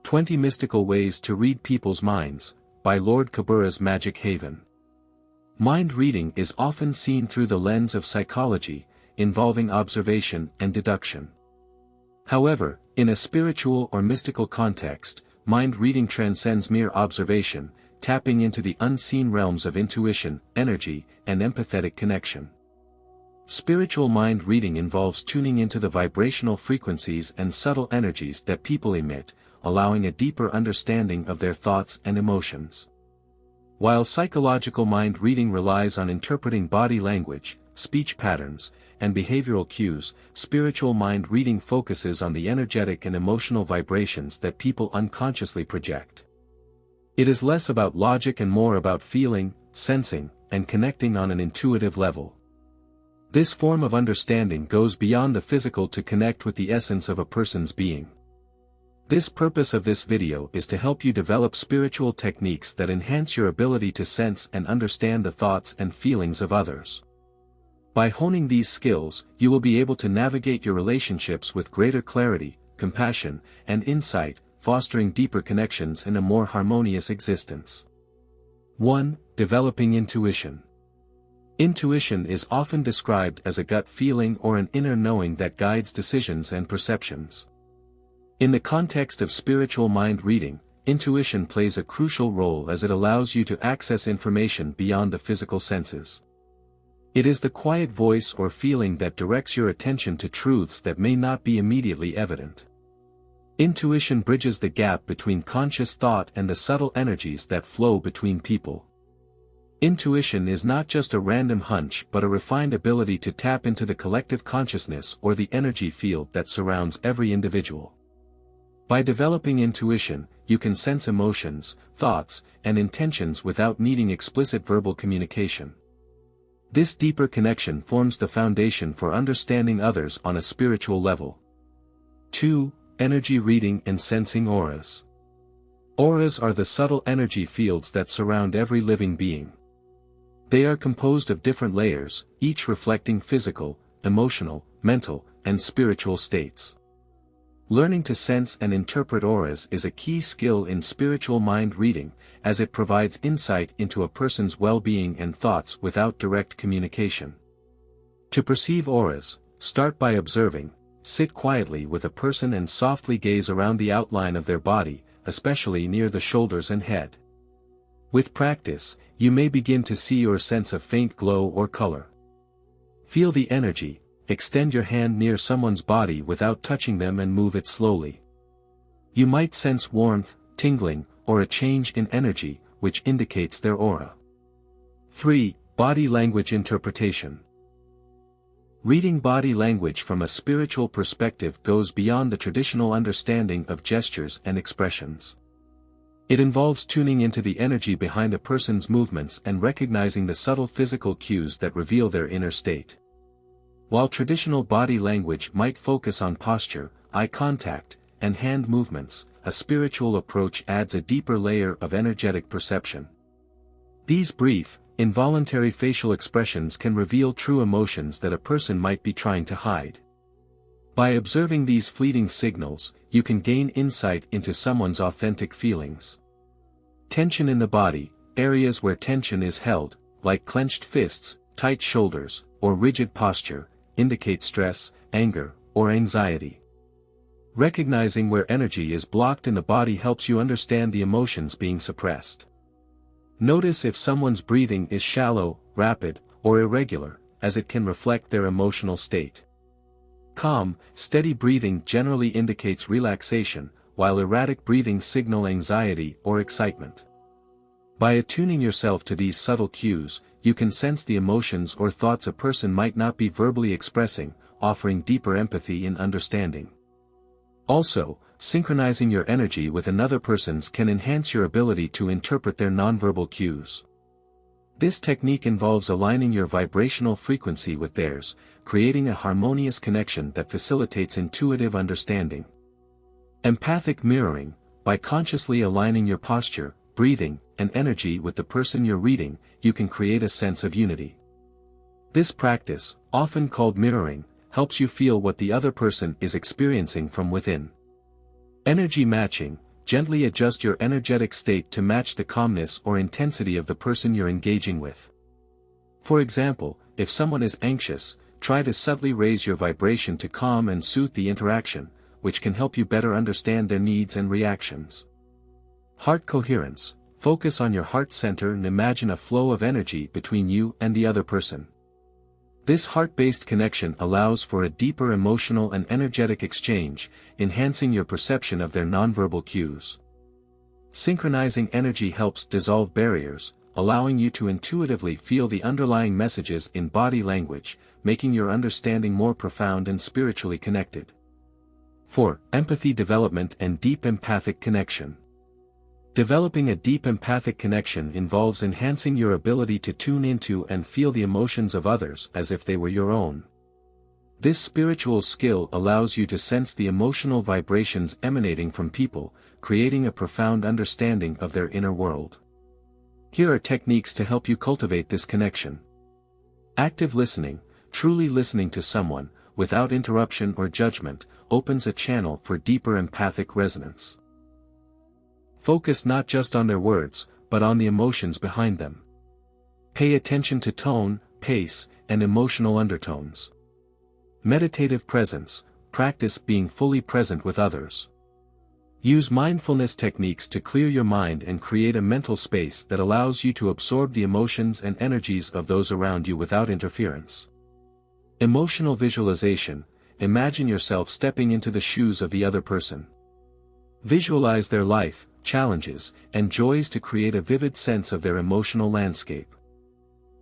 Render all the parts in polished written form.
20 Mystical Ways to Read People's Minds, by Lord Kabura's Magic Haven. Mind reading is often seen through the lens of psychology, involving observation and deduction. However, in a spiritual or mystical context, mind reading transcends mere observation, tapping into the unseen realms of intuition, energy, and empathetic connection. Spiritual mind reading involves tuning into the vibrational frequencies and subtle energies that people emit, allowing a deeper understanding of their thoughts and emotions. While psychological mind reading relies on interpreting body language, speech patterns, and behavioral cues, spiritual mind reading focuses on the energetic and emotional vibrations that people unconsciously project. It is less about logic and more about feeling, sensing, and connecting on an intuitive level. This form of understanding goes beyond the physical to connect with the essence of a person's being. The purpose of this video is to help you develop spiritual techniques that enhance your ability to sense and understand the thoughts and feelings of others. By honing these skills, you will be able to navigate your relationships with greater clarity, compassion, and insight, fostering deeper connections and a more harmonious existence. 1. Developing intuition. Intuition is often described as a gut feeling or an inner knowing that guides decisions and perceptions. In the context of spiritual mind reading, intuition plays a crucial role as it allows you to access information beyond the physical senses. It is the quiet voice or feeling that directs your attention to truths that may not be immediately evident. Intuition bridges the gap between conscious thought and the subtle energies that flow between people. Intuition is not just a random hunch but a refined ability to tap into the collective consciousness or the energy field that surrounds every individual. By developing intuition, you can sense emotions, thoughts, and intentions without needing explicit verbal communication. This deeper connection forms the foundation for understanding others on a spiritual level. 2. Energy reading and sensing auras. Auras are the subtle energy fields that surround every living being. They are composed of different layers, each reflecting physical, emotional, mental, and spiritual states. Learning to sense and interpret auras is a key skill in spiritual mind reading, as it provides insight into a person's well-being and thoughts without direct communication. To perceive auras, start by observing. Sit quietly with a person and softly gaze around the outline of their body, especially near the shoulders and head. With practice, you may begin to see or sense a faint glow or color. Feel the energy. Extend your hand near someone's body without touching them and move it slowly. You might sense warmth, tingling, or a change in energy, which indicates their aura. 3. Body language interpretation. Reading body language from a spiritual perspective goes beyond the traditional understanding of gestures and expressions. It involves tuning into the energy behind a person's movements and recognizing the subtle physical cues that reveal their inner state. While traditional body language might focus on posture, eye contact, and hand movements, a spiritual approach adds a deeper layer of energetic perception. These brief, involuntary facial expressions can reveal true emotions that a person might be trying to hide. By observing these fleeting signals, you can gain insight into someone's authentic feelings. Tension in the body, areas where tension is held, like clenched fists, tight shoulders, or rigid posture, indicate stress, anger, or anxiety. Recognizing where energy is blocked in the body helps you understand the emotions being suppressed. Notice if someone's breathing is shallow, rapid, or irregular, as it can reflect their emotional state. Calm, steady breathing generally indicates relaxation, while erratic breathing signals anxiety or excitement. By attuning yourself to these subtle cues, you can sense the emotions or thoughts a person might not be verbally expressing, offering deeper empathy and understanding. Also, synchronizing your energy with another person's can enhance your ability to interpret their nonverbal cues. This technique involves aligning your vibrational frequency with theirs, creating a harmonious connection that facilitates intuitive understanding. Empathic mirroring. By consciously aligning your posture, breathing, and energy with the person you're reading, you can create a sense of unity. This practice, often called mirroring, helps you feel what the other person is experiencing from within. Energy matching. gently adjust your energetic state to match the calmness or intensity of the person you're engaging with. For example, if someone is anxious, try to subtly raise your vibration to calm and soothe the interaction, which can help you better understand their needs and reactions. Heart coherence. Focus on your heart center and imagine a flow of energy between you and the other person. This heart-based connection allows for a deeper emotional and energetic exchange, enhancing your perception of their nonverbal cues. Synchronizing energy helps dissolve barriers, allowing you to intuitively feel the underlying messages in body language, making your understanding more profound and spiritually connected. 4. Empathy development and deep empathic connection. Developing a deep empathic connection involves enhancing your ability to tune into and feel the emotions of others as if they were your own. This spiritual skill allows you to sense the emotional vibrations emanating from people, creating a profound understanding of their inner world. Here are techniques to help you cultivate this connection. Active listening. Truly listening to someone, without interruption or judgment, opens a channel for deeper empathic resonance. Focus not just on their words, but on the emotions behind them. Pay attention to tone, pace, and emotional undertones. Meditative presence. Practice being fully present with others. Use mindfulness techniques to clear your mind and create a mental space that allows you to absorb the emotions and energies of those around you without interference. Emotional visualization. Imagine yourself stepping into the shoes of the other person. Visualize their life, challenges, and joys to create a vivid sense of their emotional landscape.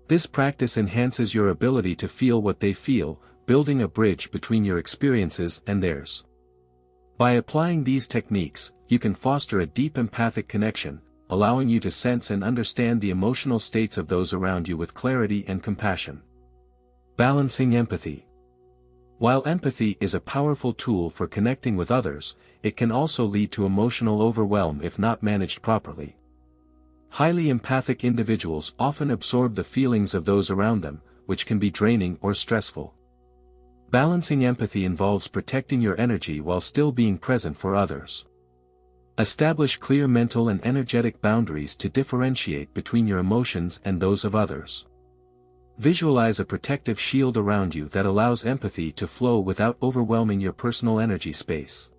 This practice enhances your ability to feel what they feel, building a bridge between your experiences and theirs. By applying these techniques, you can foster a deep empathic connection, allowing you to sense and understand the emotional states of those around you with clarity and compassion. Balancing empathy. While empathy is a powerful tool for connecting with others, it can also lead to emotional overwhelm if not managed properly. Highly empathic individuals often absorb the feelings of those around them, which can be draining or stressful. Balancing empathy involves protecting your energy while still being present for others. Establish clear mental and energetic boundaries to differentiate between your emotions and those of others. Visualize a protective shield around you that allows empathy to flow without overwhelming your personal energy space.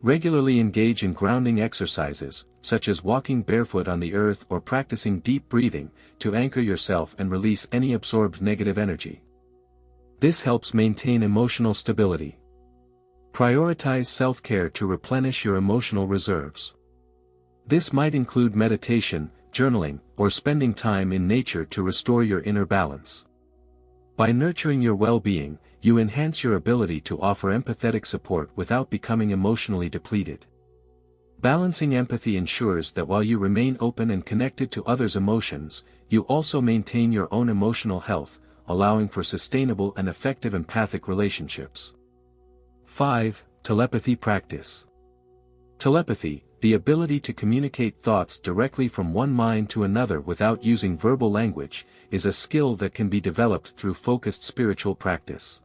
Regularly engage in grounding exercises, such as walking barefoot on the earth or practicing deep breathing, to anchor yourself and release any absorbed negative energy. This helps maintain emotional stability. Prioritize self-care to replenish your emotional reserves. This might include meditation, journaling, or spending time in nature to restore your inner balance. By nurturing your well-being, you enhance your ability to offer empathetic support without becoming emotionally depleted. Balancing empathy ensures that while you remain open and connected to others' emotions, you also maintain your own emotional health, allowing for sustainable and effective empathic relationships. 5. Telepathy practice. Telepathy, the ability to communicate thoughts directly from one mind to another without using verbal language, is a skill that can be developed through focused spiritual practice.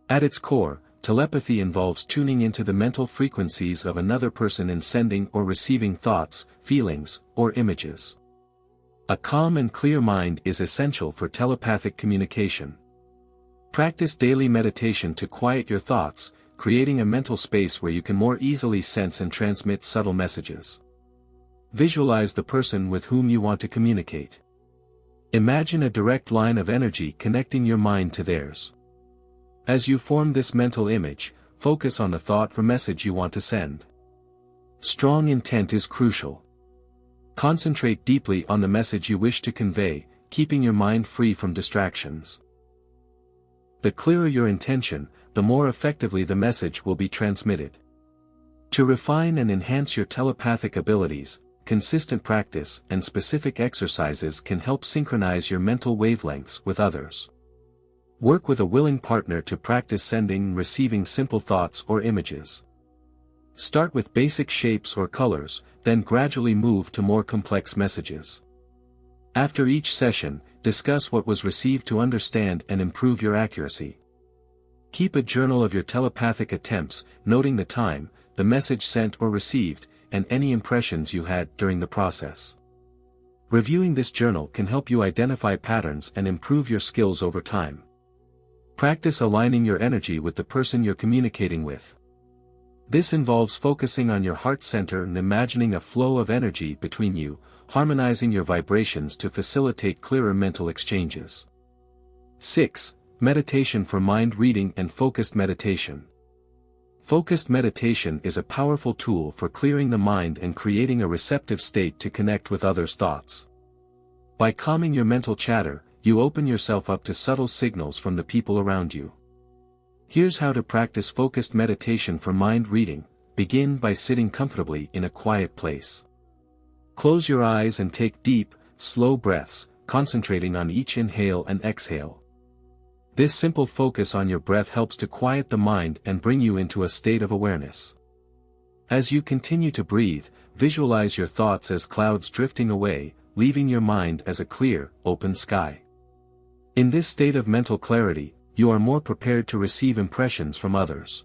At its core, telepathy involves tuning into the mental frequencies of another person and sending or receiving thoughts, feelings, or images. A calm and clear mind is essential for telepathic communication. Practice daily meditation to quiet your thoughts, creating a mental space where you can more easily sense and transmit subtle messages. Visualize the person with whom you want to communicate. Imagine a direct line of energy connecting your mind to theirs. As you form this mental image, focus on the thought or message you want to send. Strong intent is crucial. Concentrate deeply on the message you wish to convey, keeping your mind free from distractions. The clearer your intention, the more effectively the message will be transmitted. To refine and enhance your telepathic abilities, consistent practice and specific exercises can help synchronize your mental wavelengths with others. Work with a willing partner to practice sending and receiving simple thoughts or images. Start with basic shapes or colors, then gradually move to more complex messages. After each session, discuss what was received to understand and improve your accuracy. Keep a journal of your telepathic attempts, noting the time, the message sent or received, and any impressions you had during the process. Reviewing this journal can help you identify patterns and improve your skills over time. Practice aligning your energy with the person you're communicating with. This involves focusing on your heart center and imagining a flow of energy between you, harmonizing your vibrations to facilitate clearer mental exchanges. 6. Meditation for mind reading and focused meditation. Focused meditation is a powerful tool for clearing the mind and creating a receptive state to connect with others' thoughts. By calming your mental chatter, you open yourself up to subtle signals from the people around you. Here's how to practice focused meditation for mind reading. Begin by sitting comfortably in a quiet place. Close your eyes and take deep, slow breaths, concentrating on each inhale and exhale. This simple focus on your breath helps to quiet the mind and bring you into a state of awareness. As you continue to breathe, visualize your thoughts as clouds drifting away, leaving your mind as a clear, open sky. In this state of mental clarity, you are more prepared to receive impressions from others.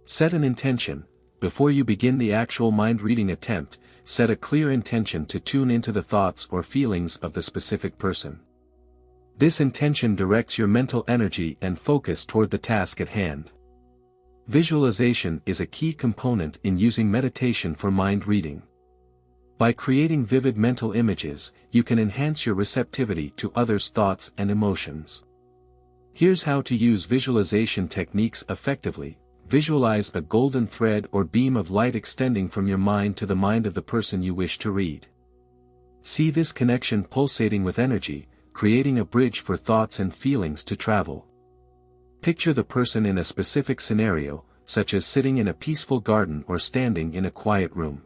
Set an intention. Before you begin the actual mind-reading attempt, set a clear intention to tune into the thoughts or feelings of the specific person. This intention directs your mental energy and focus toward the task at hand. Visualization is a key component in using meditation for mind reading. By creating vivid mental images, you can enhance your receptivity to others' thoughts and emotions. Here's how to use visualization techniques effectively. Visualize a golden thread or beam of light extending from your mind to the mind of the person you wish to read. See this connection pulsating with energy, creating a bridge for thoughts and feelings to travel. Picture the person in a specific scenario, such as sitting in a peaceful garden or standing in a quiet room.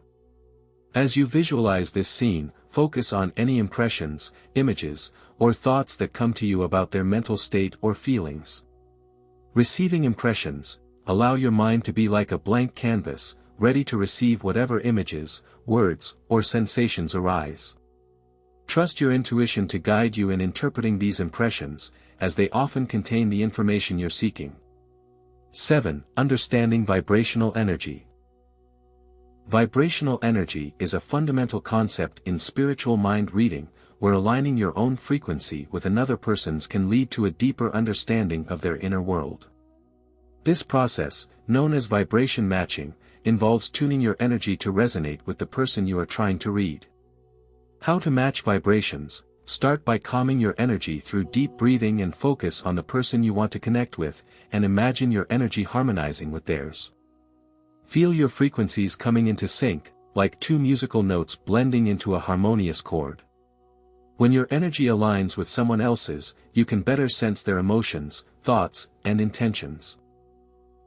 As you visualize this scene, focus on any impressions, images, or thoughts that come to you about their mental state or feelings. Receiving impressions, allow your mind to be like a blank canvas, ready to receive whatever images, words, or sensations arise. Trust your intuition to guide you in interpreting these impressions, as they often contain the information you're seeking. 7. Understanding vibrational energy. Vibrational energy is a fundamental concept in spiritual mind reading, where aligning your own frequency with another person's can lead to a deeper understanding of their inner world. This process, known as vibration matching, involves tuning your energy to resonate with the person you are trying to read. How to match vibrations? Start by calming your energy through deep breathing and focus on the person you want to connect with, and imagine your energy harmonizing with theirs. Feel your frequencies coming into sync, like two musical notes blending into a harmonious chord. When your energy aligns with someone else's, you can better sense their emotions, thoughts, and intentions.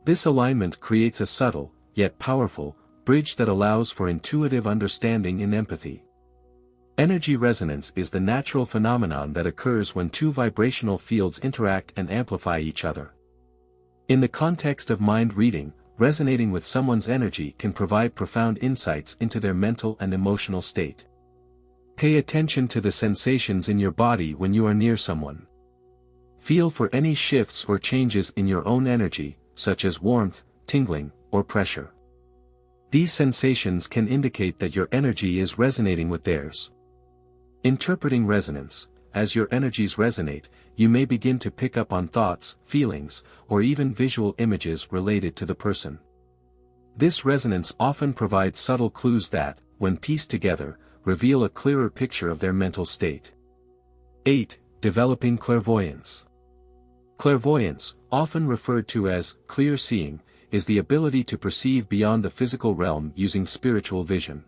This alignment creates a subtle, yet powerful, bridge that allows for intuitive understanding and empathy. Energy resonance is the natural phenomenon that occurs when two vibrational fields interact and amplify each other. In the context of mind reading, resonating with someone's energy can provide profound insights into their mental and emotional state. Pay attention to the sensations in your body when you are near someone. Feel for any shifts or changes in your own energy, such as warmth, tingling, or pressure. These sensations can indicate that your energy is resonating with theirs. Interpreting resonance. As your energies resonate, you may begin to pick up on thoughts, feelings, or even visual images related to the person. This resonance often provides subtle clues that, when pieced together, reveal a clearer picture of their mental state. 8. Developing clairvoyance. Clairvoyance, often referred to as clear seeing, is the ability to perceive beyond the physical realm using spiritual vision.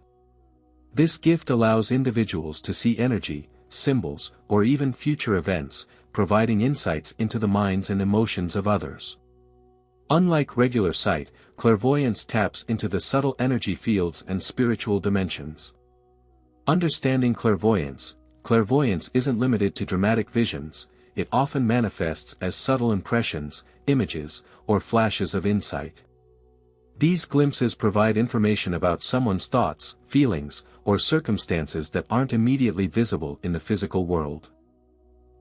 This gift allows individuals to see energy, symbols, or even future events, providing insights into the minds and emotions of others. Unlike regular sight, clairvoyance taps into the subtle energy fields and spiritual dimensions. Understanding clairvoyance isn't limited to dramatic visions, it often manifests as subtle impressions, images, or flashes of insight. These glimpses provide information about someone's thoughts, feelings, or circumstances that aren't immediately visible in the physical world.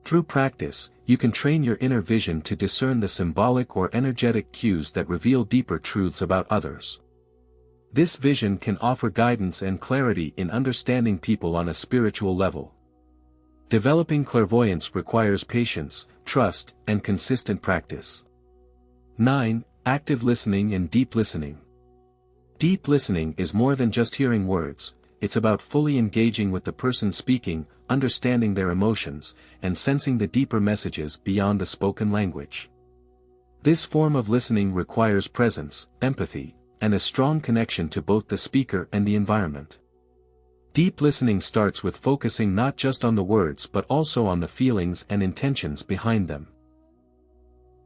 Through practice, you can train your inner vision to discern the symbolic or energetic cues that reveal deeper truths about others. This vision can offer guidance and clarity in understanding people on a spiritual level. Developing clairvoyance requires patience, trust, and consistent practice. 9. Active listening and deep listening. Deep listening is more than just hearing words, it's about fully engaging with the person speaking, understanding their emotions, and sensing the deeper messages beyond the spoken language. This form of listening requires presence, empathy, and a strong connection to both the speaker and the environment. Deep listening starts with focusing not just on the words but also on the feelings and intentions behind them.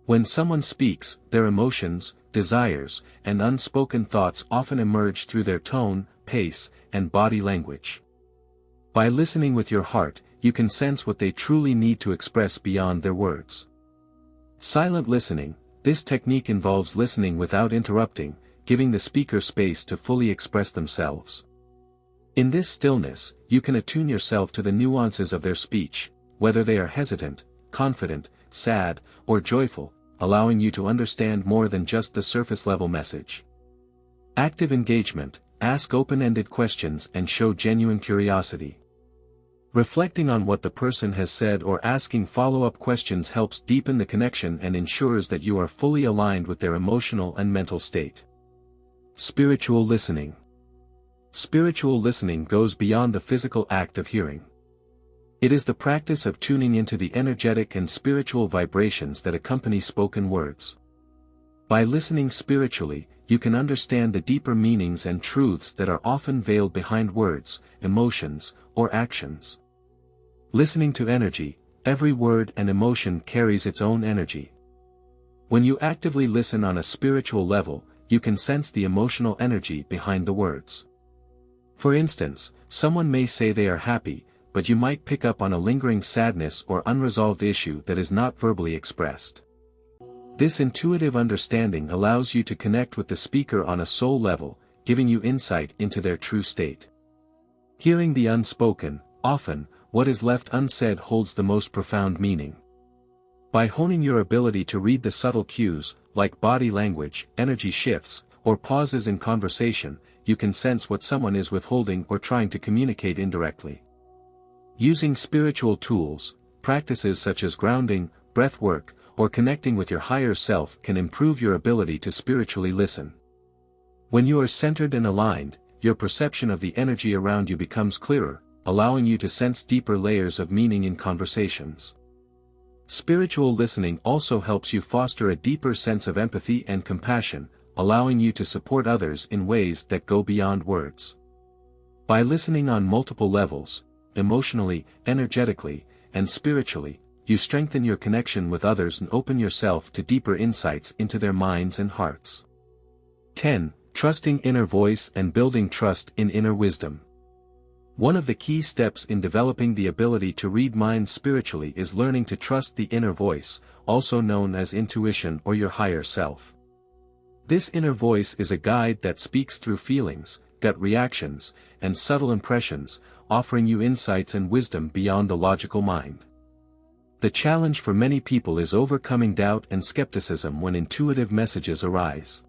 When someone speaks, their emotions, desires, and unspoken thoughts often emerge through their tone, pace, and body language. By listening with your heart, you can sense what they truly need to express beyond their words. Silent listening. This technique involves listening without interrupting, giving the speaker space to fully express themselves. In this stillness, you can attune yourself to the nuances of their speech, whether they are hesitant, confident, sad, or joyful, allowing you to understand more than just the surface-level message. Active engagement. Ask open-ended questions and show genuine curiosity. Reflecting on what the person has said or asking follow-up questions helps deepen the connection and ensures that you are fully aligned with their emotional and mental state. Spiritual listening. Spiritual listening goes beyond the physical act of hearing. It is the practice of tuning into the energetic and spiritual vibrations that accompany spoken words. By listening spiritually, you can understand the deeper meanings and truths that are often veiled behind words, emotions, or actions. Listening to energy. Every word and emotion carries its own energy. When you actively listen on a spiritual level, you can sense the emotional energy behind the words. For instance, someone may say they are happy, but you might pick up on a lingering sadness or unresolved issue that is not verbally expressed. This intuitive understanding allows you to connect with the speaker on a soul level, giving you insight into their true state. Hearing the unspoken. Often, what is left unsaid holds the most profound meaning. By honing your ability to read the subtle cues, like body language, energy shifts, or pauses in conversation, you can sense what someone is withholding or trying to communicate indirectly. Using spiritual tools, practices such as grounding, breath work, or connecting with your higher self can improve your ability to spiritually listen. When you are centered and aligned, your perception of the energy around you becomes clearer, allowing you to sense deeper layers of meaning in conversations. Spiritual listening also helps you foster a deeper sense of empathy and compassion, allowing you to support others in ways that go beyond words. By listening on multiple levels, emotionally, energetically, and spiritually, you strengthen your connection with others and open yourself to deeper insights into their minds and hearts. 10. Trusting inner voice and building trust in inner wisdom. One of the key steps in developing the ability to read minds spiritually is learning to trust the inner voice, also known as intuition or your higher self. This inner voice is a guide that speaks through feelings, gut reactions, and subtle impressions, offering you insights and wisdom beyond the logical mind. The challenge for many people is overcoming doubt and skepticism when intuitive messages arise.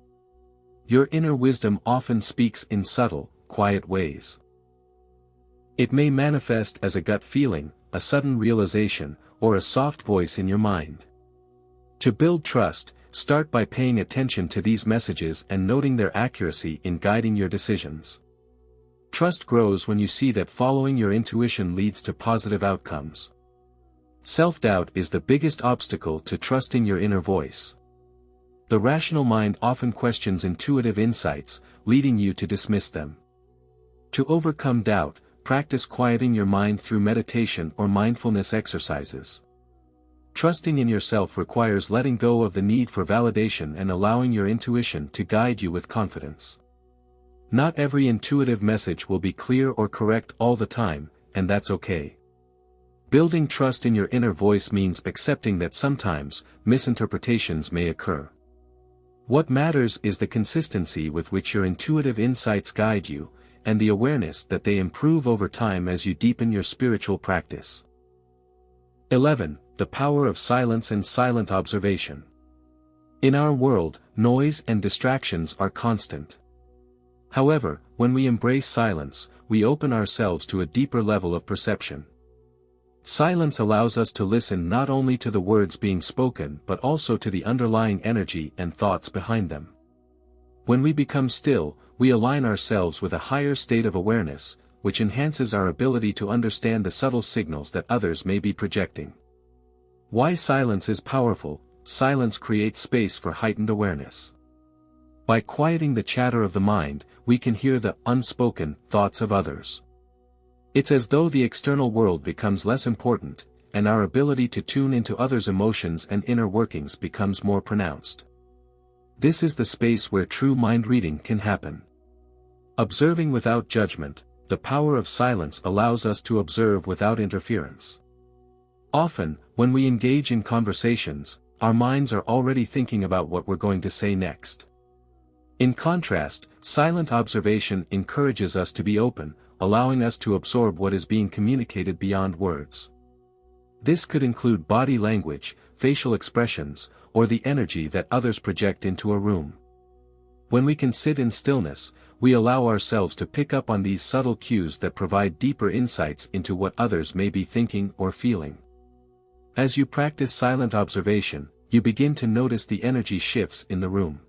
Your inner wisdom often speaks in subtle, quiet ways. It may manifest as a gut feeling, a sudden realization, or a soft voice in your mind. To build trust, start by paying attention to these messages and noting their accuracy in guiding your decisions. Trust grows when you see that following your intuition leads to positive outcomes. Self-doubt is the biggest obstacle to trusting your inner voice. The rational mind often questions intuitive insights, leading you to dismiss them. To overcome doubt, practice quieting your mind through meditation or mindfulness exercises. Trusting in yourself requires letting go of the need for validation and allowing your intuition to guide you with confidence. Not every intuitive message will be clear or correct all the time, and that's okay. Building trust in your inner voice means accepting that sometimes, misinterpretations may occur. What matters is the consistency with which your intuitive insights guide you, and the awareness that they improve over time as you deepen your spiritual practice. 11. The power of silence and silent observation. In our world, noise and distractions are constant. However, when we embrace silence, we open ourselves to a deeper level of perception. Silence allows us to listen not only to the words being spoken but also to the underlying energy and thoughts behind them. When we become still, we align ourselves with a higher state of awareness, which enhances our ability to understand the subtle signals that others may be projecting. Why silence is powerful. Silence creates space for heightened awareness. By quieting the chatter of the mind, we can hear the unspoken thoughts of others. It's as though the external world becomes less important, and our ability to tune into others' emotions and inner workings becomes more pronounced. This is the space where true mind reading can happen. Observing without judgment. The power of silence allows us to observe without interference. Often, when we engage in conversations, our minds are already thinking about what we're going to say next. In contrast, silent observation encourages us to be open, allowing us to absorb what is being communicated beyond words. This could include body language, facial expressions, or the energy that others project into a room. When we can sit in stillness, we allow ourselves to pick up on these subtle cues that provide deeper insights into what others may be thinking or feeling. As you practice silent observation, you begin to notice the energy shifts in the room.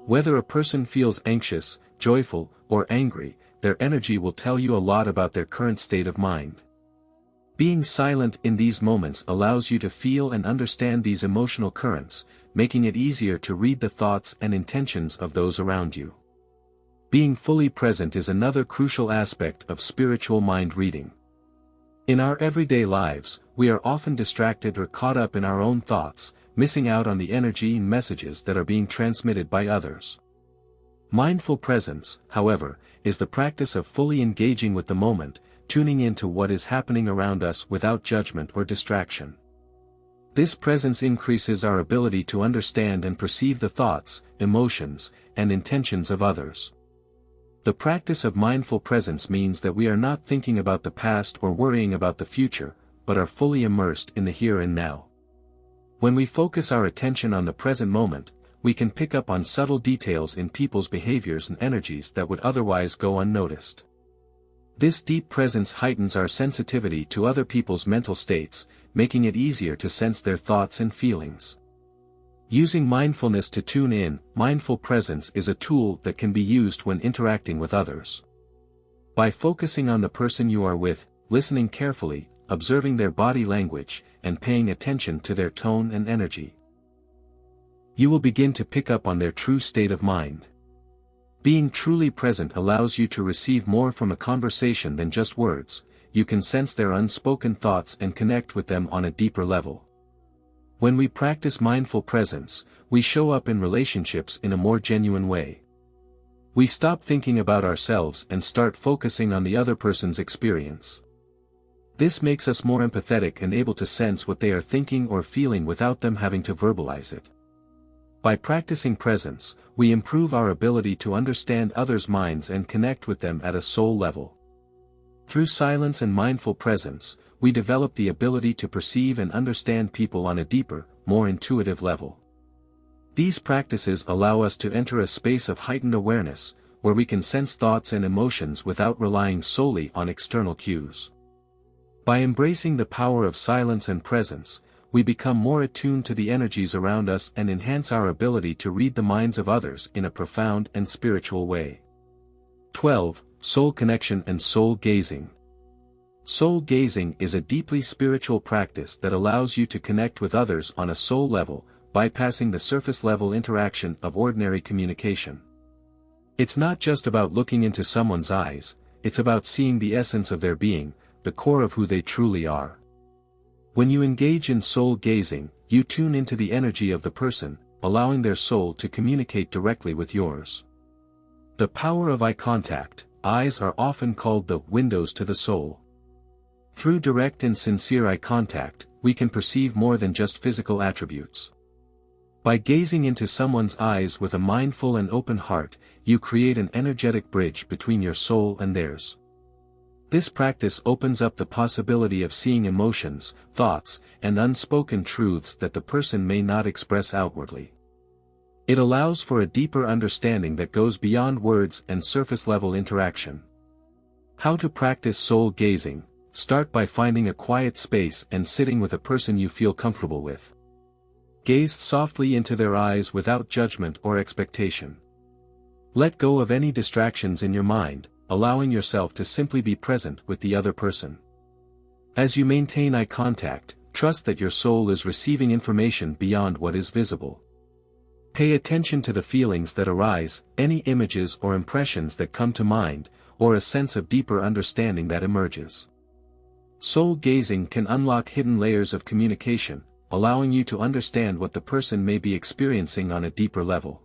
Whether a person feels anxious, joyful, or angry, their energy will tell you a lot about their current state of mind. Being silent in these moments allows you to feel and understand these emotional currents, making it easier to read the thoughts and intentions of those around you. Being fully present is another crucial aspect of spiritual mind reading. In our everyday lives, we are often distracted or caught up in our own thoughts, missing out on the energy and messages that are being transmitted by others. Mindful presence, however, is the practice of fully engaging with the moment, tuning into what is happening around us without judgment or distraction. This presence increases our ability to understand and perceive the thoughts, emotions, and intentions of others. The practice of mindful presence means that we are not thinking about the past or worrying about the future, but are fully immersed in the here and now. When we focus our attention on the present moment, we can pick up on subtle details in people's behaviors and energies that would otherwise go unnoticed. This deep presence heightens our sensitivity to other people's mental states, making it easier to sense their thoughts and feelings. Using mindfulness to tune in, mindful presence is a tool that can be used when interacting with others. By focusing on the person you are with, listening carefully, observing their body language, and paying attention to their tone and energy, you will begin to pick up on their true state of mind. Being truly present allows you to receive more from a conversation than just words. You can sense their unspoken thoughts and connect with them on a deeper level. When we practice mindful presence, we show up in relationships in a more genuine way. We stop thinking about ourselves and start focusing on the other person's experience. This makes us more empathetic and able to sense what they are thinking or feeling without them having to verbalize it. By practicing presence, we improve our ability to understand others' minds and connect with them at a soul level. Through silence and mindful presence, we develop the ability to perceive and understand people on a deeper, more intuitive level. These practices allow us to enter a space of heightened awareness, where we can sense thoughts and emotions without relying solely on external cues. By embracing the power of silence and presence, we become more attuned to the energies around us and enhance our ability to read the minds of others in a profound and spiritual way. 12. Soul connection and soul gazing. Soul gazing is a deeply spiritual practice that allows you to connect with others on a soul level, bypassing the surface-level interaction of ordinary communication. It's not just about looking into someone's eyes, it's about seeing the essence of their being, the core of who they truly are. When you engage in soul gazing, you tune into the energy of the person, allowing their soul to communicate directly with yours. The power of eye contact. Eyes are often called the windows to the soul. Through direct and sincere eye contact, we can perceive more than just physical attributes. By gazing into someone's eyes with a mindful and open heart, you create an energetic bridge between your soul and theirs. This practice opens up the possibility of seeing emotions, thoughts, and unspoken truths that the person may not express outwardly. It allows for a deeper understanding that goes beyond words and surface-level interaction. How to practice soul gazing. Start by finding a quiet space and sitting with a person you feel comfortable with. Gaze softly into their eyes without judgment or expectation. Let go of any distractions in your mind, allowing yourself to simply be present with the other person. As you maintain eye contact, trust that your soul is receiving information beyond what is visible. Pay attention to the feelings that arise, any images or impressions that come to mind, or a sense of deeper understanding that emerges. Soul gazing can unlock hidden layers of communication, allowing you to understand what the person may be experiencing on a deeper level.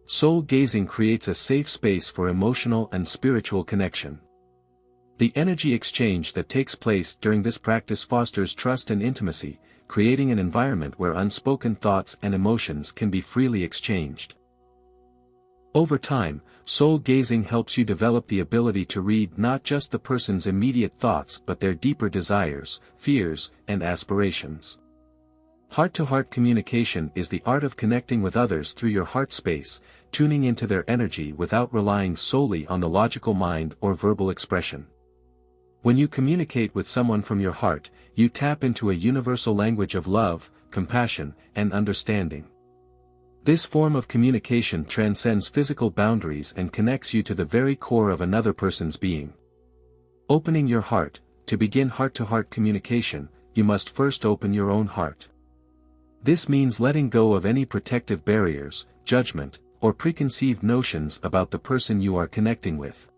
Soul gazing creates a safe space for emotional and spiritual connection. The energy exchange that takes place during this practice fosters trust and intimacy, creating an environment where unspoken thoughts and emotions can be freely exchanged. Over time, soul gazing helps you develop the ability to read not just the person's immediate thoughts but their deeper desires, fears, and aspirations. Heart-to-heart communication is the art of connecting with others through your heart space, tuning into their energy without relying solely on the logical mind or verbal expression. When you communicate with someone from your heart, you tap into a universal language of love, compassion, and understanding. This form of communication transcends physical boundaries and connects you to the very core of another person's being. Opening your heart. To begin heart-to-heart communication, you must first open your own heart. This means letting go of any protective barriers, judgment, or preconceived notions about the person you are connecting with.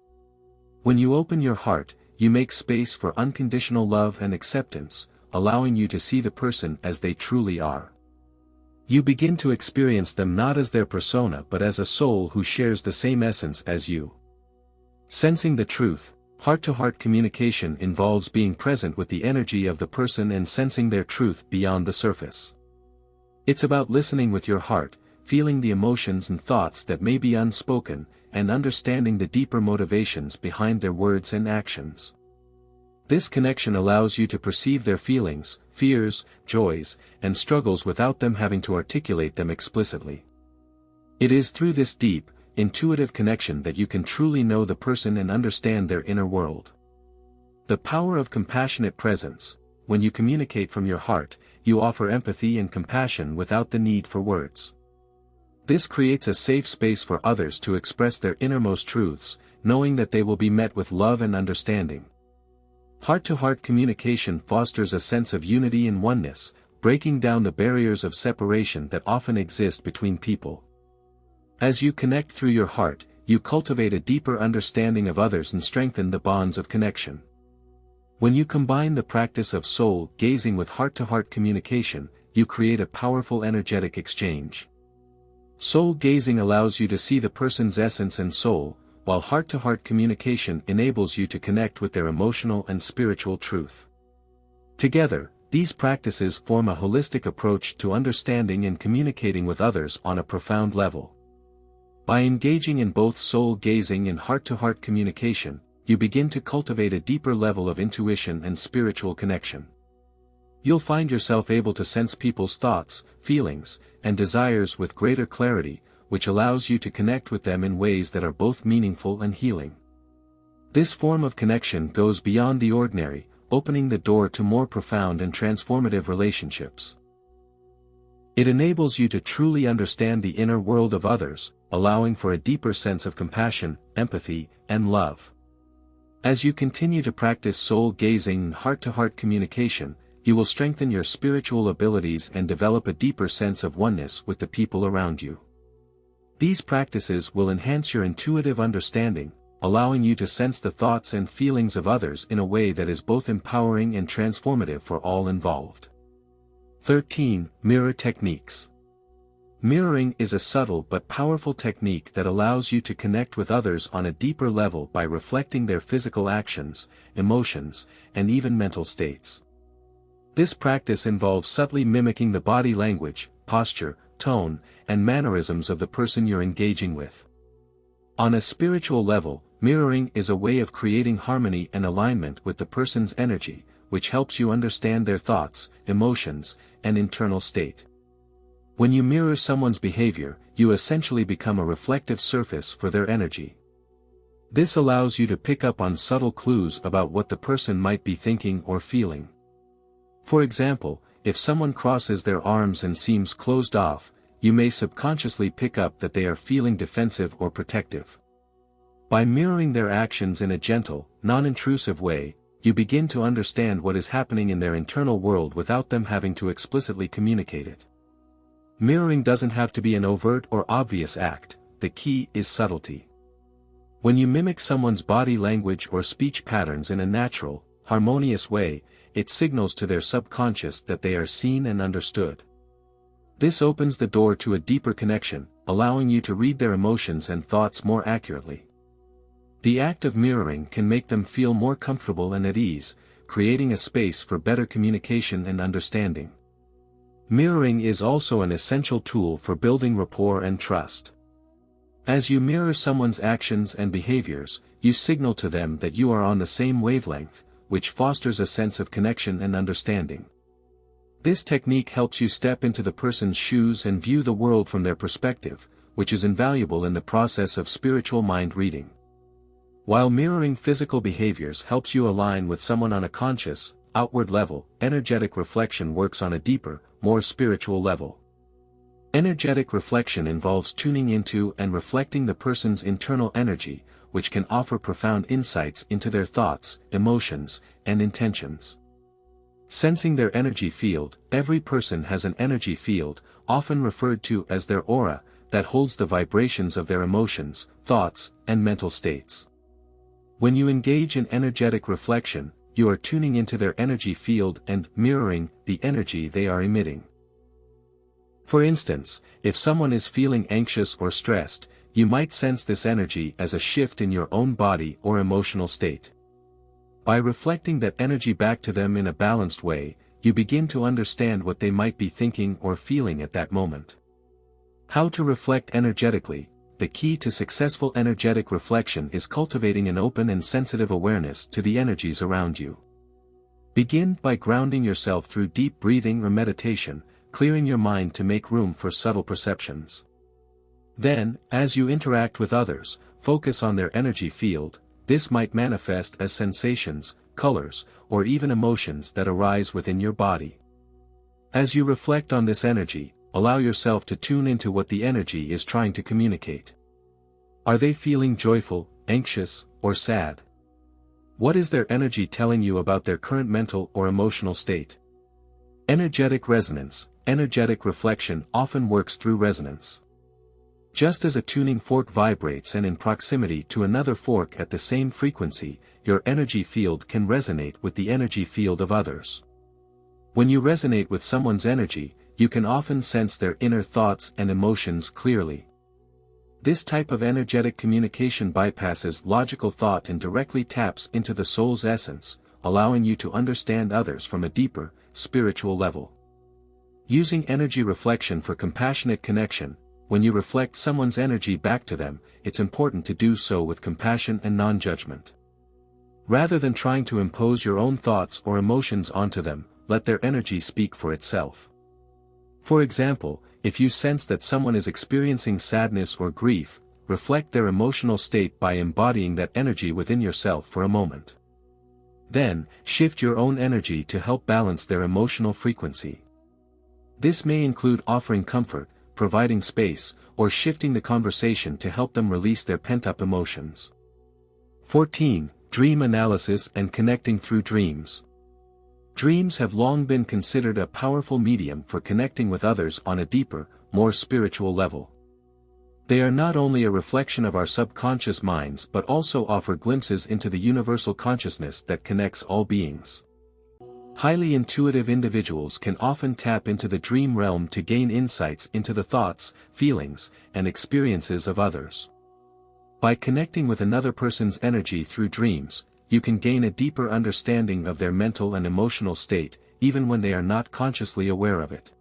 When you open your heart, you make space for unconditional love and acceptance, allowing you to see the person as they truly are. You begin to experience them not as their persona but as a soul who shares the same essence as you. Sensing the truth. Heart-to-heart communication involves being present with the energy of the person and sensing their truth beyond the surface. It's about listening with your heart, feeling the emotions and thoughts that may be unspoken, and understanding the deeper motivations behind their words and actions. This connection allows you to perceive their feelings, fears, joys, and struggles without them having to articulate them explicitly. It is through this deep, intuitive connection that you can truly know the person and understand their inner world. The power of compassionate presence. When you communicate from your heart, you offer empathy and compassion without the need for words. This creates a safe space for others to express their innermost truths, knowing that they will be met with love and understanding. Heart-to-heart communication fosters a sense of unity and oneness, breaking down the barriers of separation that often exist between people. As you connect through your heart, you cultivate a deeper understanding of others and strengthen the bonds of connection. When you combine the practice of soul gazing with heart-to-heart communication, you create a powerful energetic exchange. Soul gazing allows you to see the person's essence and soul, while heart-to-heart communication enables you to connect with their emotional and spiritual truth. Together, these practices form a holistic approach to understanding and communicating with others on a profound level. By engaging in both soul gazing and heart-to-heart communication, you begin to cultivate a deeper level of intuition and spiritual connection. You'll find yourself able to sense people's thoughts, feelings, and desires with greater clarity, which allows you to connect with them in ways that are both meaningful and healing. This form of connection goes beyond the ordinary, opening the door to more profound and transformative relationships. It enables you to truly understand the inner world of others, allowing for a deeper sense of compassion, empathy, and love. As you continue to practice soul gazing and heart-to-heart communication, you will strengthen your spiritual abilities and develop a deeper sense of oneness with the people around you. These practices will enhance your intuitive understanding, allowing you to sense the thoughts and feelings of others in a way that is both empowering and transformative for all involved. 13. Mirror techniques. Mirroring is a subtle but powerful technique that allows you to connect with others on a deeper level by reflecting their physical actions, emotions, and even mental states. This practice involves subtly mimicking the body language, posture, tone, and mannerisms of the person you're engaging with. On a spiritual level, mirroring is a way of creating harmony and alignment with the person's energy, which helps you understand their thoughts, emotions, and internal state. When you mirror someone's behavior, you essentially become a reflective surface for their energy. This allows you to pick up on subtle clues about what the person might be thinking or feeling. For example, if someone crosses their arms and seems closed off, you may subconsciously pick up that they are feeling defensive or protective. By mirroring their actions in a gentle, non-intrusive way, you begin to understand what is happening in their internal world without them having to explicitly communicate it. Mirroring doesn't have to be an overt or obvious act, the key is subtlety. When you mimic someone's body language or speech patterns in a natural, harmonious way, it signals to their subconscious that they are seen and understood. This opens the door to a deeper connection, allowing you to read their emotions and thoughts more accurately. The act of mirroring can make them feel more comfortable and at ease, creating a space for better communication and understanding. Mirroring is also an essential tool for building rapport and trust. As you mirror someone's actions and behaviors, you signal to them that you are on the same wavelength, which fosters a sense of connection and understanding. This technique helps you step into the person's shoes and view the world from their perspective, which is invaluable in the process of spiritual mind reading. While mirroring physical behaviors helps you align with someone on a conscious, outward level, energetic reflection works on a deeper, more spiritual level. Energetic reflection involves tuning into and reflecting the person's internal energy, which can offer profound insights into their thoughts, emotions, and intentions. Sensing their energy field, every person has an energy field, often referred to as their aura, that holds the vibrations of their emotions, thoughts, and mental states. When you engage in energetic reflection, you are tuning into their energy field and mirroring the energy they are emitting. For instance, if someone is feeling anxious or stressed, you might sense this energy as a shift in your own body or emotional state. By reflecting that energy back to them in a balanced way, you begin to understand what they might be thinking or feeling at that moment. How to reflect energetically? The key to successful energetic reflection is cultivating an open and sensitive awareness to the energies around you. Begin by grounding yourself through deep breathing or meditation, clearing your mind to make room for subtle perceptions. Then, as you interact with others, focus on their energy field. This might manifest as sensations, colors, or even emotions that arise within your body. As you reflect on this energy, allow yourself to tune into what the energy is trying to communicate. Are they feeling joyful, anxious, or sad? What is their energy telling you about their current mental or emotional state? Energetic resonance. Energetic reflection often works through resonance. Just as a tuning fork vibrates and in proximity to another fork at the same frequency, your energy field can resonate with the energy field of others. When you resonate with someone's energy, you can often sense their inner thoughts and emotions clearly. This type of energetic communication bypasses logical thought and directly taps into the soul's essence, allowing you to understand others from a deeper, spiritual level. Using energy reflection for compassionate connection. When you reflect someone's energy back to them, it's important to do so with compassion and non-judgment. Rather than trying to impose your own thoughts or emotions onto them, let their energy speak for itself. For example, if you sense that someone is experiencing sadness or grief, reflect their emotional state by embodying that energy within yourself for a moment. Then, shift your own energy to help balance their emotional frequency. This may include offering comfort, providing space, or shifting the conversation to help them release their pent-up emotions. 14. Dream analysis and connecting through dreams. Dreams have long been considered a powerful medium for connecting with others on a deeper, more spiritual level. They are not only a reflection of our subconscious minds but also offer glimpses into the universal consciousness that connects all beings. Highly intuitive individuals can often tap into the dream realm to gain insights into the thoughts, feelings, and experiences of others. By connecting with another person's energy through dreams, you can gain a deeper understanding of their mental and emotional state, even when they are not consciously aware of it.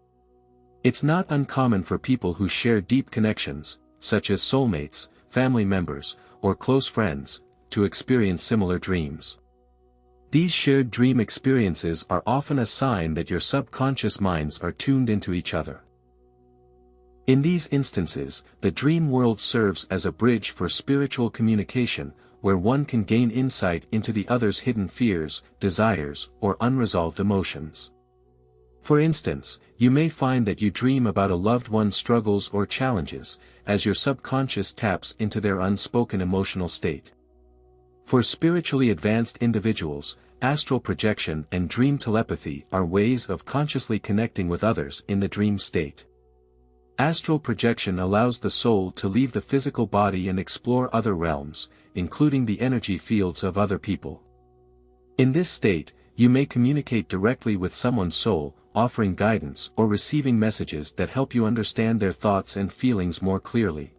It's not uncommon for people who share deep connections, such as soulmates, family members, or close friends, to experience similar dreams. These shared dream experiences are often a sign that your subconscious minds are tuned into each other. In these instances, the dream world serves as a bridge for spiritual communication, where one can gain insight into the other's hidden fears, desires, or unresolved emotions. For instance, you may find that you dream about a loved one's struggles or challenges, as your subconscious taps into their unspoken emotional state. For spiritually advanced individuals, astral projection and dream telepathy are ways of consciously connecting with others in the dream state. Astral projection allows the soul to leave the physical body and explore other realms, including the energy fields of other people. In this state, you may communicate directly with someone's soul, offering guidance or receiving messages that help you understand their thoughts and feelings more clearly.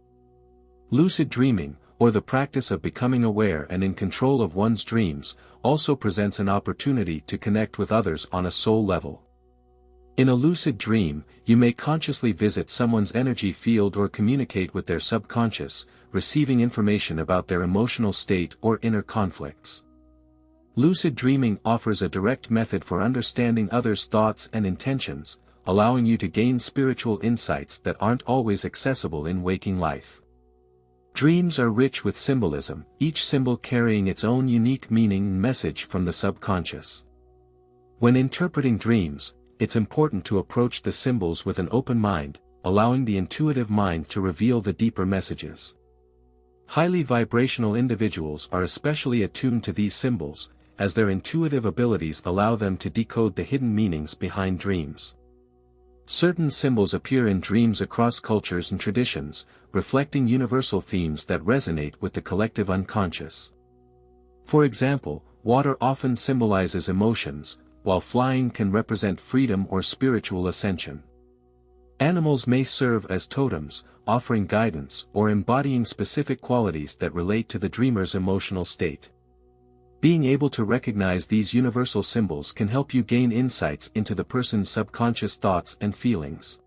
Lucid dreaming, or the practice of becoming aware and in control of one's dreams, also presents an opportunity to connect with others on a soul level. In a lucid dream, you may consciously visit someone's energy field or communicate with their subconscious, receiving information about their emotional state or inner conflicts. Lucid dreaming offers a direct method for understanding others' thoughts and intentions, allowing you to gain spiritual insights that aren't always accessible in waking life. Dreams are rich with symbolism, each symbol carrying its own unique meaning and message from the subconscious. When interpreting dreams, it's important to approach the symbols with an open mind, allowing the intuitive mind to reveal the deeper messages. Highly vibrational individuals are especially attuned to these symbols, as their intuitive abilities allow them to decode the hidden meanings behind dreams. Certain symbols appear in dreams across cultures and traditions, reflecting universal themes that resonate with the collective unconscious. For example, water often symbolizes emotions, while flying can represent freedom or spiritual ascension. Animals may serve as totems, offering guidance or embodying specific qualities that relate to the dreamer's emotional state. Being able to recognize these universal symbols can help you gain insights into the person's subconscious thoughts and feelings.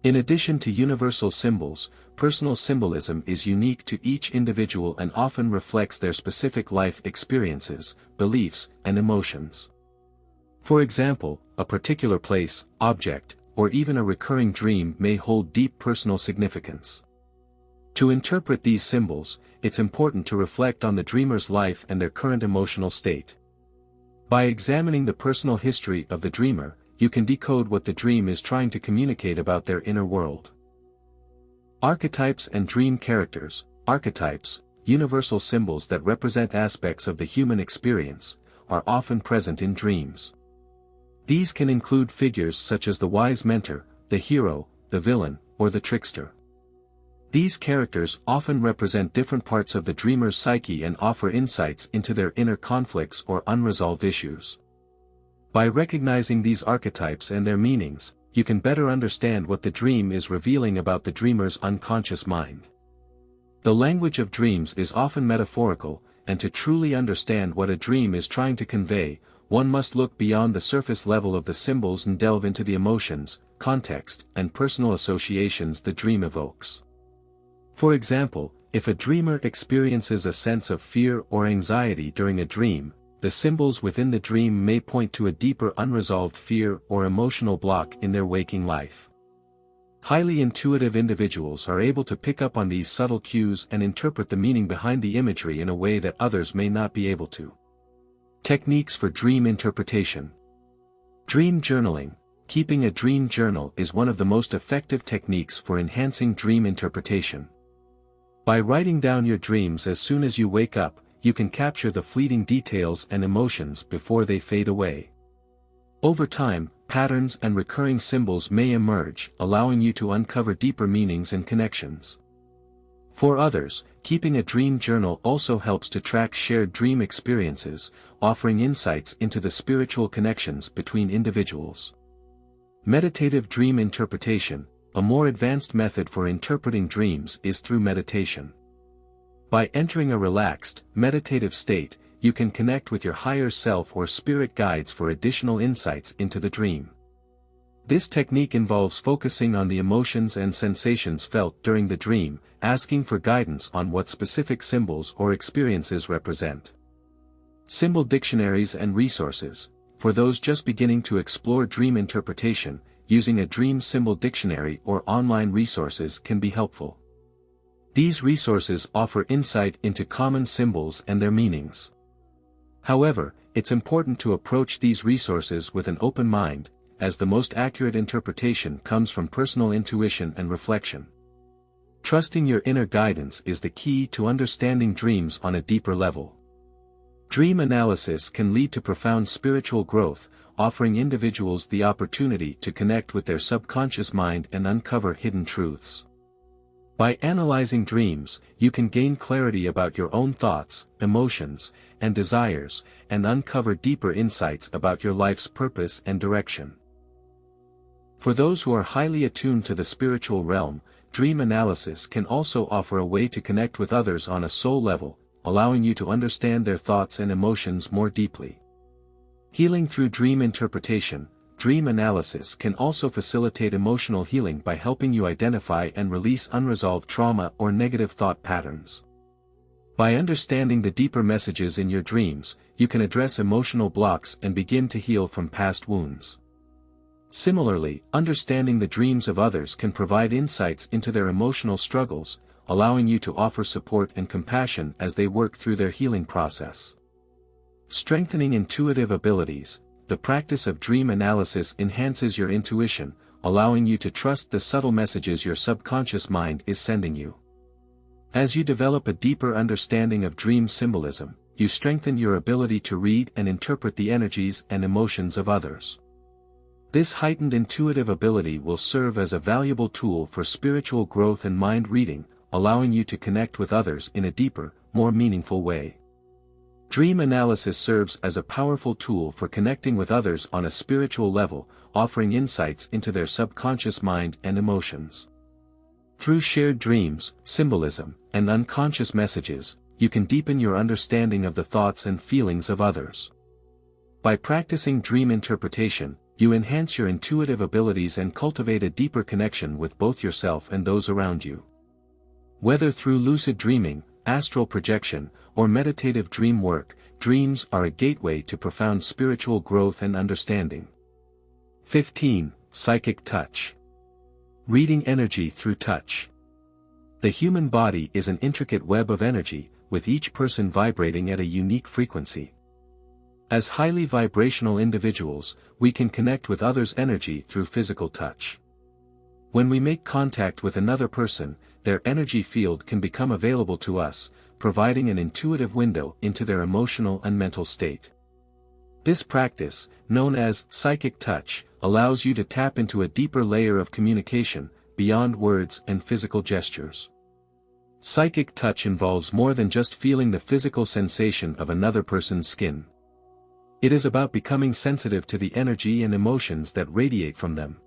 In addition to universal symbols, personal symbolism is unique to each individual and often reflects their specific life experiences, beliefs, and emotions. For example, a particular place, object, or even a recurring dream may hold deep personal significance. To interpret these symbols, it's important to reflect on the dreamer's life and their current emotional state. By examining the personal history of the dreamer, you can decode what the dream is trying to communicate about their inner world. Archetypes and dream characters. Archetypes, universal symbols that represent aspects of the human experience, are often present in dreams. These can include figures such as the wise mentor, the hero, the villain, or the trickster. These characters often represent different parts of the dreamer's psyche and offer insights into their inner conflicts or unresolved issues. By recognizing these archetypes and their meanings, you can better understand what the dream is revealing about the dreamer's unconscious mind. The language of dreams is often metaphorical, and to truly understand what a dream is trying to convey, one must look beyond the surface level of the symbols and delve into the emotions, context, and personal associations the dream evokes. For example, if a dreamer experiences a sense of fear or anxiety during a dream, the symbols within the dream may point to a deeper unresolved fear or emotional block in their waking life. Highly intuitive individuals are able to pick up on these subtle cues and interpret the meaning behind the imagery in a way that others may not be able to. Techniques for dream interpretation. Dream journaling. Keeping a dream journal is one of the most effective techniques for enhancing dream interpretation. By writing down your dreams as soon as you wake up, you can capture the fleeting details and emotions before they fade away. Over time, patterns and recurring symbols may emerge, allowing you to uncover deeper meanings and connections. For others, keeping a dream journal also helps to track shared dream experiences, offering insights into the spiritual connections between individuals. Meditative dream interpretation. A more advanced method for interpreting dreams is through meditation. By entering a relaxed, meditative state, you can connect with your higher self or spirit guides for additional insights into the dream. This technique involves focusing on the emotions and sensations felt during the dream, asking for guidance on what specific symbols or experiences represent. Symbol dictionaries and resources. For those just beginning to explore dream interpretation, using a dream symbol dictionary or online resources can be helpful. These resources offer insight into common symbols and their meanings. However, it's important to approach these resources with an open mind, as the most accurate interpretation comes from personal intuition and reflection. Trusting your inner guidance is the key to understanding dreams on a deeper level. Dream analysis can lead to profound spiritual growth, offering individuals the opportunity to connect with their subconscious mind and uncover hidden truths. By analyzing dreams, you can gain clarity about your own thoughts, emotions, and desires, and uncover deeper insights about your life's purpose and direction. For those who are highly attuned to the spiritual realm, dream analysis can also offer a way to connect with others on a soul level, allowing you to understand their thoughts and emotions more deeply. Healing through dream interpretation. Dream analysis can also facilitate emotional healing by helping you identify and release unresolved trauma or negative thought patterns. By understanding the deeper messages in your dreams, you can address emotional blocks and begin to heal from past wounds. Similarly, understanding the dreams of others can provide insights into their emotional struggles, allowing you to offer support and compassion as they work through their healing process. Strengthening intuitive abilities. The practice of dream analysis enhances your intuition, allowing you to trust the subtle messages your subconscious mind is sending you. As you develop a deeper understanding of dream symbolism, you strengthen your ability to read and interpret the energies and emotions of others. This heightened intuitive ability will serve as a valuable tool for spiritual growth and mind reading, allowing you to connect with others in a deeper, more meaningful way. Dream analysis serves as a powerful tool for connecting with others on a spiritual level, offering insights into their subconscious mind and emotions. Through shared dreams, symbolism, and unconscious messages, you can deepen your understanding of the thoughts and feelings of others. By practicing dream interpretation, you enhance your intuitive abilities and cultivate a deeper connection with both yourself and those around you. Whether through lucid dreaming, astral projection, or meditative dream work, dreams are a gateway to profound spiritual growth and understanding. 15. Psychic touch. Reading energy through touch. The human body is an intricate web of energy, with each person vibrating at a unique frequency. As highly vibrational individuals, we can connect with others' energy through physical touch. When we make contact with another person, their energy field can become available to us, providing an intuitive window into their emotional and mental state. This practice, known as psychic touch, allows you to tap into a deeper layer of communication, beyond words and physical gestures. Psychic touch involves more than just feeling the physical sensation of another person's skin. It is about becoming sensitive to the energy and emotions that radiate from them.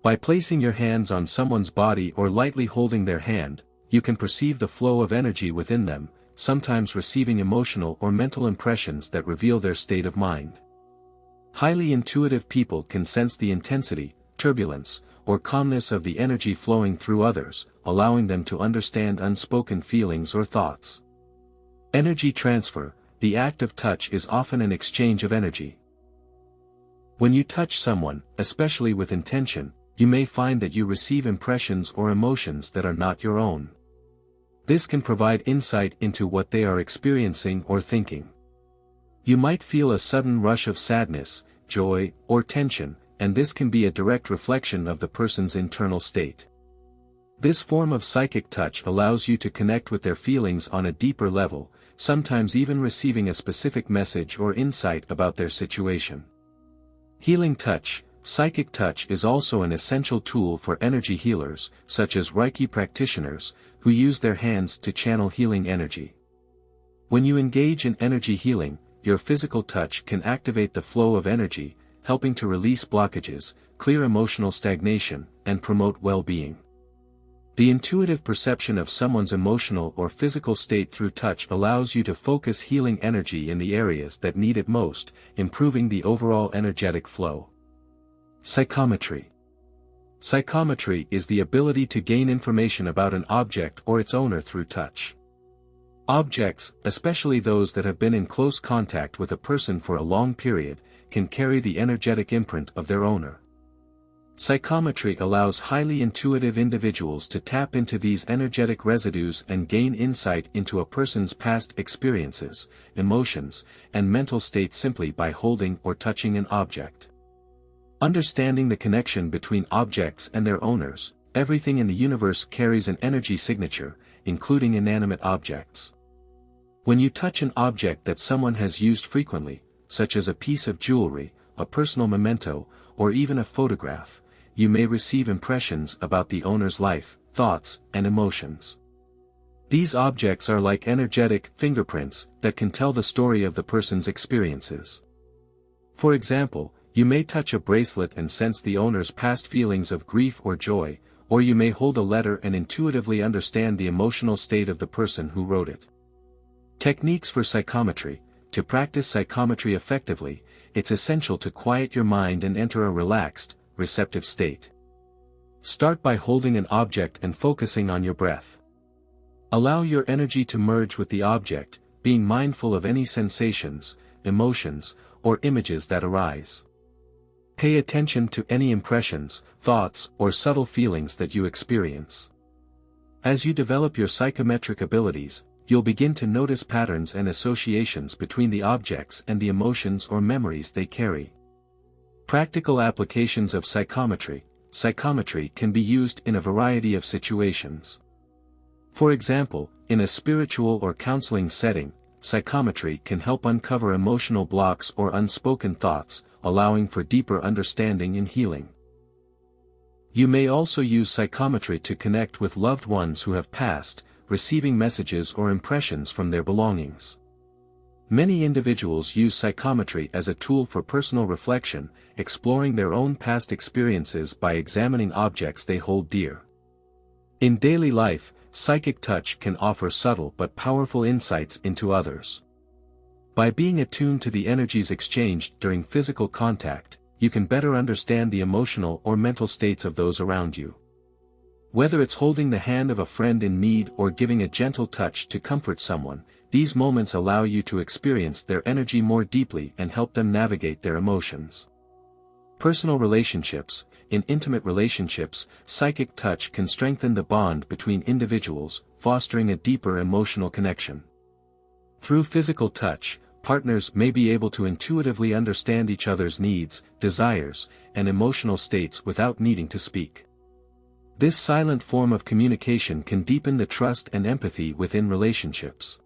By placing your hands on someone's body or lightly holding their hand, you can perceive the flow of energy within them, sometimes receiving emotional or mental impressions that reveal their state of mind. Highly intuitive people can sense the intensity, turbulence, or calmness of the energy flowing through others, allowing them to understand unspoken feelings or thoughts. Energy transfer. The act of touch is often an exchange of energy. When you touch someone, especially with intention, you may find that you receive impressions or emotions that are not your own. This can provide insight into what they are experiencing or thinking. You might feel a sudden rush of sadness, joy, or tension, and this can be a direct reflection of the person's internal state. This form of psychic touch allows you to connect with their feelings on a deeper level, sometimes even receiving a specific message or insight about their situation. Healing touch. Psychic touch is also an essential tool for energy healers, such as Reiki practitioners, who use their hands to channel healing energy. When you engage in energy healing, your physical touch can activate the flow of energy, helping to release blockages, clear emotional stagnation, and promote well-being. The intuitive perception of someone's emotional or physical state through touch allows you to focus healing energy in the areas that need it most, improving the overall energetic flow. Psychometry. Psychometry is the ability to gain information about an object or its owner through touch. Objects, especially those that have been in close contact with a person for a long period, can carry the energetic imprint of their owner. Psychometry allows highly intuitive individuals to tap into these energetic residues and gain insight into a person's past experiences, emotions, and mental state simply by holding or touching an object. Understanding the connection between objects and their owners, everything in the universe carries an energy signature, including inanimate objects. When you touch an object that someone has used frequently, such as a piece of jewelry, a personal memento, or even a photograph, you may receive impressions about the owner's life, thoughts, and emotions. These objects are like energetic fingerprints that can tell the story of the person's experiences. For example, you may touch a bracelet and sense the owner's past feelings of grief or joy, or you may hold a letter and intuitively understand the emotional state of the person who wrote it. Techniques for psychometry. To practice psychometry effectively, it's essential to quiet your mind and enter a relaxed, receptive state. Start by holding an object and focusing on your breath. Allow your energy to merge with the object, being mindful of any sensations, emotions, or images that arise. Pay attention to any impressions, thoughts, or subtle feelings that you experience. As you develop your psychometric abilities, you'll begin to notice patterns and associations between the objects and the emotions or memories they carry. Practical applications of psychometry. Psychometry can be used in a variety of situations. For example, in a spiritual or counseling setting, psychometry can help uncover emotional blocks or unspoken thoughts, allowing for deeper understanding and healing. You may also use psychometry to connect with loved ones who have passed, receiving messages or impressions from their belongings. Many individuals use psychometry as a tool for personal reflection, exploring their own past experiences by examining objects they hold dear. In daily life, psychic touch can offer subtle but powerful insights into others. By being attuned to the energies exchanged during physical contact, you can better understand the emotional or mental states of those around you. Whether it's holding the hand of a friend in need or giving a gentle touch to comfort someone, these moments allow you to experience their energy more deeply and help them navigate their emotions. Personal relationships. In intimate relationships, psychic touch can strengthen the bond between individuals, fostering a deeper emotional connection. Through physical touch, partners may be able to intuitively understand each other's needs, desires, and emotional states without needing to speak. This silent form of communication can deepen the trust and empathy within relationships.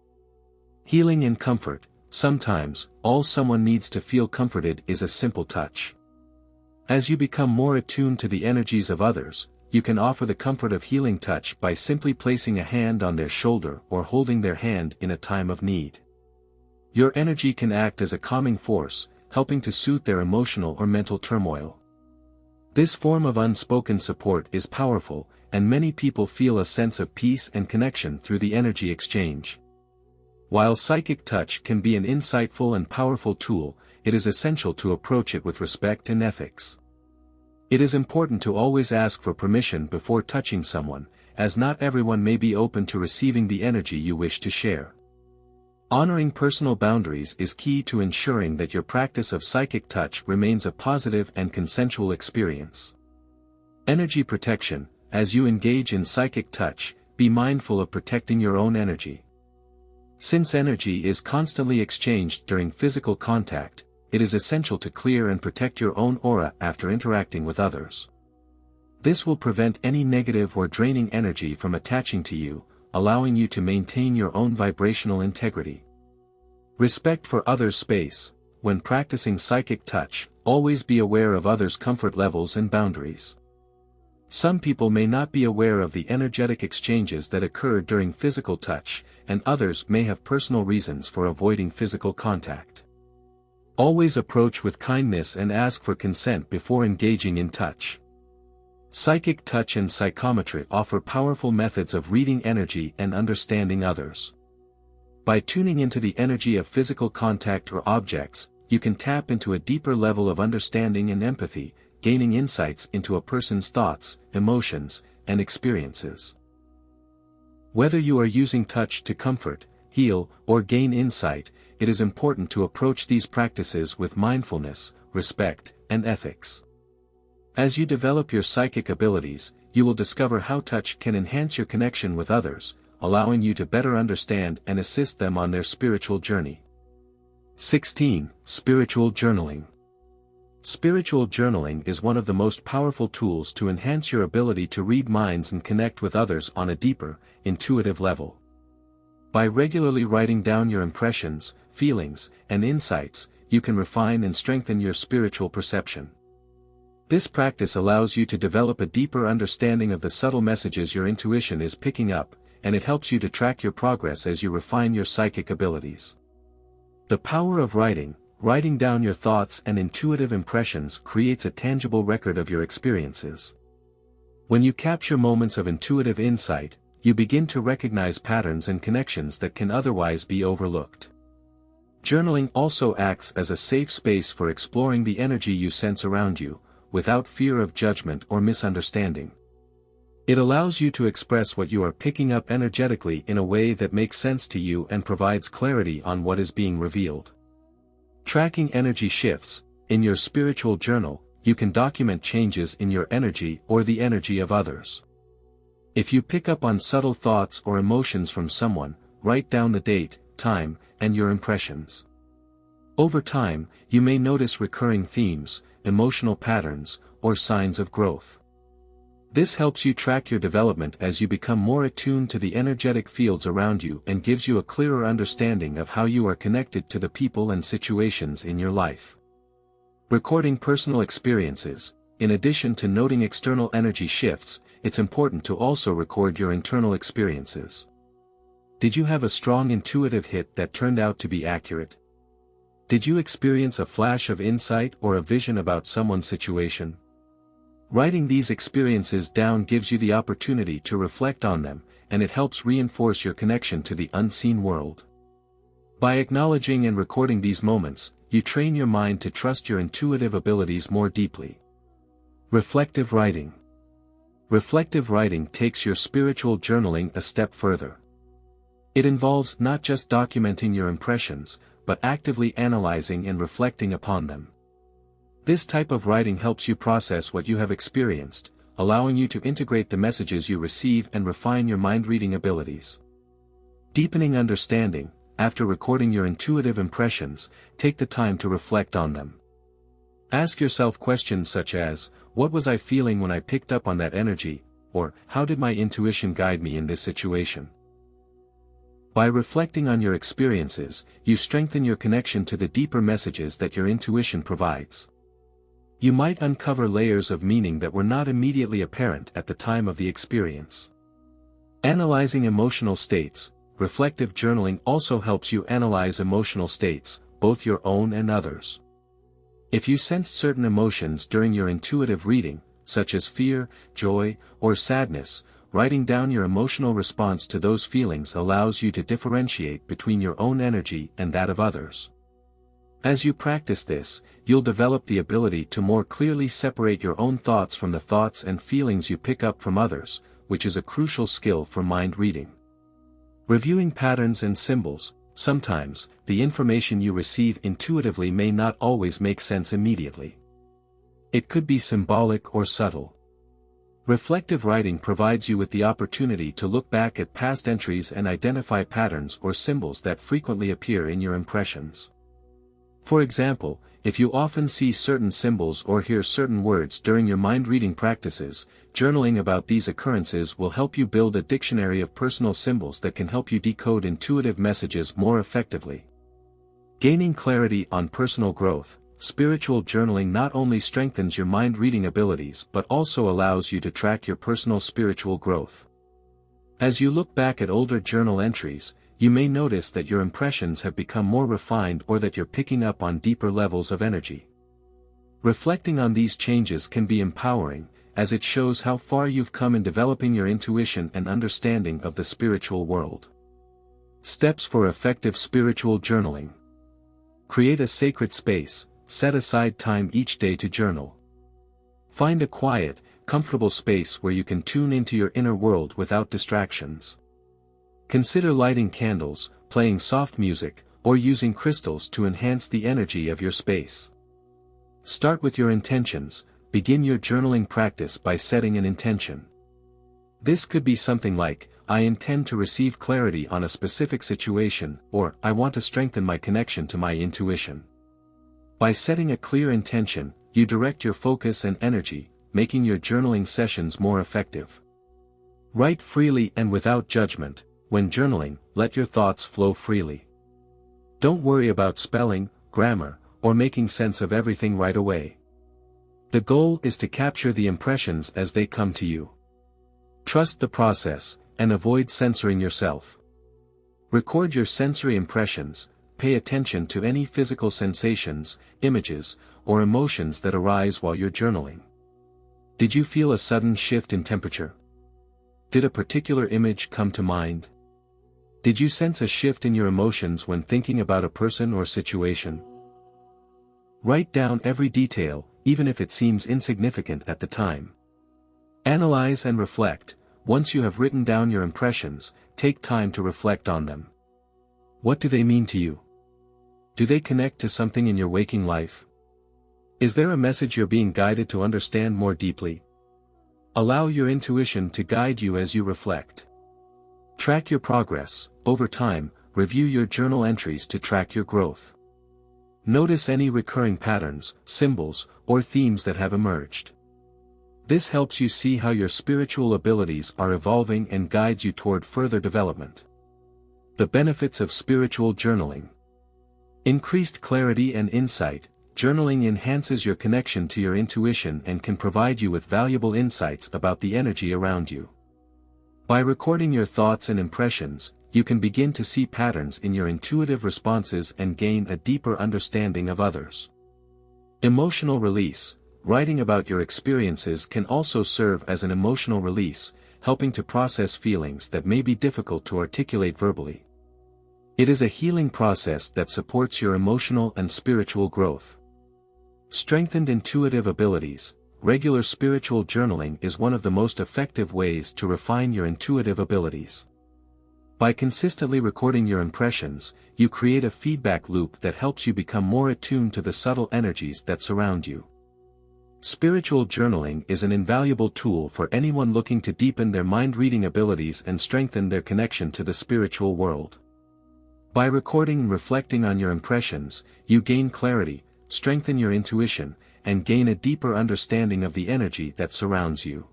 Healing and comfort. Sometimes, all someone needs to feel comforted is a simple touch. As you become more attuned to the energies of others, you can offer the comfort of healing touch by simply placing a hand on their shoulder or holding their hand in a time of need. Your energy can act as a calming force, helping to soothe their emotional or mental turmoil. This form of unspoken support is powerful, and many people feel a sense of peace and connection through the energy exchange. While psychic touch can be an insightful and powerful tool, it is essential to approach it with respect and ethics. It is important to always ask for permission before touching someone, as not everyone may be open to receiving the energy you wish to share. Honoring personal boundaries is key to ensuring that your practice of psychic touch remains a positive and consensual experience. Energy protection. As you engage in psychic touch, be mindful of protecting your own energy. Since energy is constantly exchanged during physical contact, it is essential to clear and protect your own aura after interacting with others. This will prevent any negative or draining energy from attaching to you, allowing you to maintain your own vibrational integrity. Respect for others' space. When practicing psychic touch, always be aware of others' comfort levels and boundaries. Some people may not be aware of the energetic exchanges that occur during physical touch, and others may have personal reasons for avoiding physical contact. Always approach with kindness and ask for consent before engaging in touch. Psychic touch and psychometry offer powerful methods of reading energy and understanding others. By tuning into the energy of physical contact or objects, you can tap into a deeper level of understanding and empathy, gaining insights into a person's thoughts, emotions, and experiences. Whether you are using touch to comfort, heal, or gain insight, it is important to approach these practices with mindfulness, respect, and ethics. As you develop your psychic abilities, you will discover how touch can enhance your connection with others, allowing you to better understand and assist them on their spiritual journey. 16. Spiritual journaling. Spiritual journaling is one of the most powerful tools to enhance your ability to read minds and connect with others on a deeper, intuitive level. By regularly writing down your impressions, feelings, and insights, you can refine and strengthen your spiritual perception. This practice allows you to develop a deeper understanding of the subtle messages your intuition is picking up, and it helps you to track your progress as you refine your psychic abilities. The power of writing down your thoughts and intuitive impressions creates a tangible record of your experiences. When you capture moments of intuitive insight, you begin to recognize patterns and connections that can otherwise be overlooked. Journaling also acts as a safe space for exploring the energy you sense around you, without fear of judgment or misunderstanding. It allows you to express what you are picking up energetically in a way that makes sense to you and provides clarity on what is being revealed. Tracking energy shifts. In your spiritual journal, you can document changes in your energy or the energy of others. If you pick up on subtle thoughts or emotions from someone, write down the date, time, and your impressions. Over time, you may notice recurring themes, emotional patterns, or signs of growth. This helps you track your development as you become more attuned to the energetic fields around you and gives you a clearer understanding of how you are connected to the people and situations in your life. Recording personal experiences. In addition to noting external energy shifts, it's important to also record your internal experiences. Did you have a strong intuitive hit that turned out to be accurate? Did you experience a flash of insight or a vision about someone's situation? Writing these experiences down gives you the opportunity to reflect on them, and it helps reinforce your connection to the unseen world. By acknowledging and recording these moments, you train your mind to trust your intuitive abilities more deeply. Reflective writing. Reflective writing takes your spiritual journaling a step further. It involves not just documenting your impressions, but actively analyzing and reflecting upon them. This type of writing helps you process what you have experienced, allowing you to integrate the messages you receive and refine your mind-reading abilities. Deepening understanding. After recording your intuitive impressions, take the time to reflect on them. Ask yourself questions such as, what was I feeling when I picked up on that energy, or how did my intuition guide me in this situation? By reflecting on your experiences, you strengthen your connection to the deeper messages that your intuition provides. You might uncover layers of meaning that were not immediately apparent at the time of the experience. Analyzing emotional states. Reflective journaling also helps you analyze emotional states, both your own and others. If you sense certain emotions during your intuitive reading, such as fear, joy, or sadness, writing down your emotional response to those feelings allows you to differentiate between your own energy and that of others. As you practice this, you'll develop the ability to more clearly separate your own thoughts from the thoughts and feelings you pick up from others, which is a crucial skill for mind reading. Reviewing patterns and symbols. Sometimes, the information you receive intuitively may not always make sense immediately. It could be symbolic or subtle. Reflective writing provides you with the opportunity to look back at past entries and identify patterns or symbols that frequently appear in your impressions. For example, if you often see certain symbols or hear certain words during your mind-reading practices, journaling about these occurrences will help you build a dictionary of personal symbols that can help you decode intuitive messages more effectively. Gaining clarity on personal growth. Spiritual journaling not only strengthens your mind-reading abilities but also allows you to track your personal spiritual growth. As you look back at older journal entries, you may notice that your impressions have become more refined or that you're picking up on deeper levels of energy. Reflecting on these changes can be empowering, as it shows how far you've come in developing your intuition and understanding of the spiritual world. Steps for effective spiritual journaling. Create a sacred space. Set aside time each day to journal. Find a quiet, comfortable space where you can tune into your inner world without distractions. Consider lighting candles, playing soft music, or using crystals to enhance the energy of your space. Start with your intentions. begin your journaling practice by setting an intention. This could be something like, I intend to receive clarity on a specific situation, or I want to strengthen my connection to my intuition. By setting a clear intention, you direct your focus and energy, making your journaling sessions more effective. Write freely and without judgment. When journaling, let your thoughts flow freely. Don't worry about spelling, grammar, or making sense of everything right away. The goal is to capture the impressions as they come to you. Trust the process, and avoid censoring yourself. Record your sensory impressions, pay attention to any physical sensations, images, or emotions that arise while you're journaling. Did you feel a sudden shift in temperature? Did a particular image come to mind? Did you sense a shift in your emotions when thinking about a person or situation? Write down every detail, even if it seems insignificant at the time. Analyze and reflect. Once you have written down your impressions, take time to reflect on them. What do they mean to you? Do they connect to something in your waking life? Is there a message you're being guided to understand more deeply? Allow your intuition to guide you as you reflect. Track your progress. Over time, review your journal entries to track your growth. Notice any recurring patterns, symbols, or themes that have emerged. This helps you see how your spiritual abilities are evolving and guides you toward further development. The benefits of spiritual journaling. Increased clarity and insight. Journaling enhances your connection to your intuition and can provide you with valuable insights about the energy around you. By recording your thoughts and impressions, you can begin to see patterns in your intuitive responses and gain a deeper understanding of others. Emotional release. Writing about your experiences can also serve as an emotional release, helping to process feelings that may be difficult to articulate verbally. It is a healing process that supports your emotional and spiritual growth. Strengthened intuitive abilities. Regular spiritual journaling is one of the most effective ways to refine your intuitive abilities. By consistently recording your impressions, you create a feedback loop that helps you become more attuned to the subtle energies that surround you. Spiritual journaling is an invaluable tool for anyone looking to deepen their mind-reading abilities and strengthen their connection to the spiritual world. By recording and reflecting on your impressions, you gain clarity, strengthen your intuition, and gain a deeper understanding of the energy that surrounds you.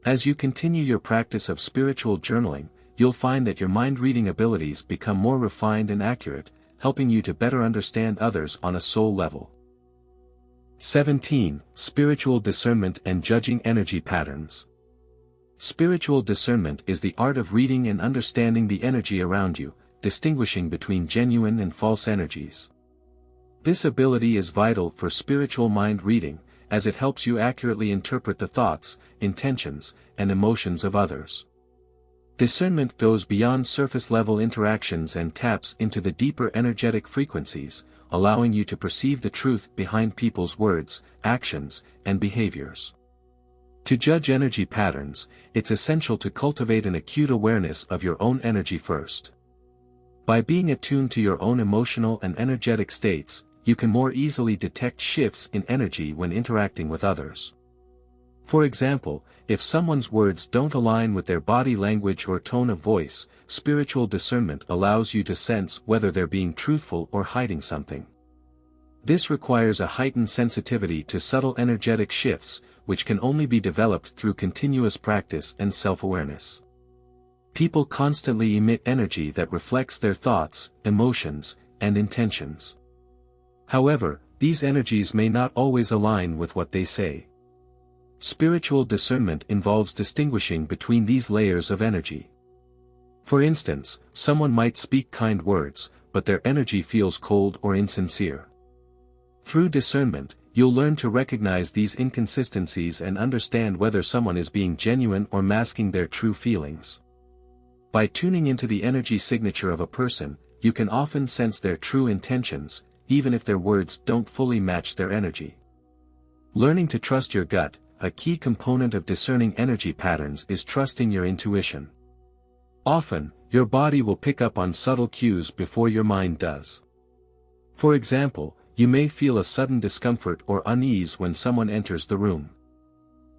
As you continue your practice of spiritual journaling, you'll find that your mind-reading abilities become more refined and accurate, helping you to better understand others on a soul level. 17. Spiritual discernment and judging energy patterns. Spiritual discernment is the art of reading and understanding the energy around you, distinguishing between genuine and false energies. This ability is vital for spiritual mind reading, as it helps you accurately interpret the thoughts, intentions, and emotions of others. Discernment goes beyond surface-level interactions and taps into the deeper energetic frequencies, allowing you to perceive the truth behind people's words, actions, and behaviors. To judge energy patterns, it's essential to cultivate an acute awareness of your own energy first. By being attuned to your own emotional and energetic states, you can more easily detect shifts in energy when interacting with others. For example, if someone's words don't align with their body language or tone of voice, spiritual discernment allows you to sense whether they're being truthful or hiding something. This requires a heightened sensitivity to subtle energetic shifts, which can only be developed through continuous practice and self-awareness. People constantly emit energy that reflects their thoughts, emotions, and intentions. However, these energies may not always align with what they say. Spiritual discernment involves distinguishing between these layers of energy. For instance, someone might speak kind words, but their energy feels cold or insincere. Through discernment, you'll learn to recognize these inconsistencies and understand whether someone is being genuine or masking their true feelings. By tuning into the energy signature of a person, you can often sense their true intentions, even if their words don't fully match their energy. Learning to trust your gut. A key component of discerning energy patterns is trusting your intuition. Often, your body will pick up on subtle cues before your mind does. For example, You may feel a sudden discomfort or unease when someone enters the room.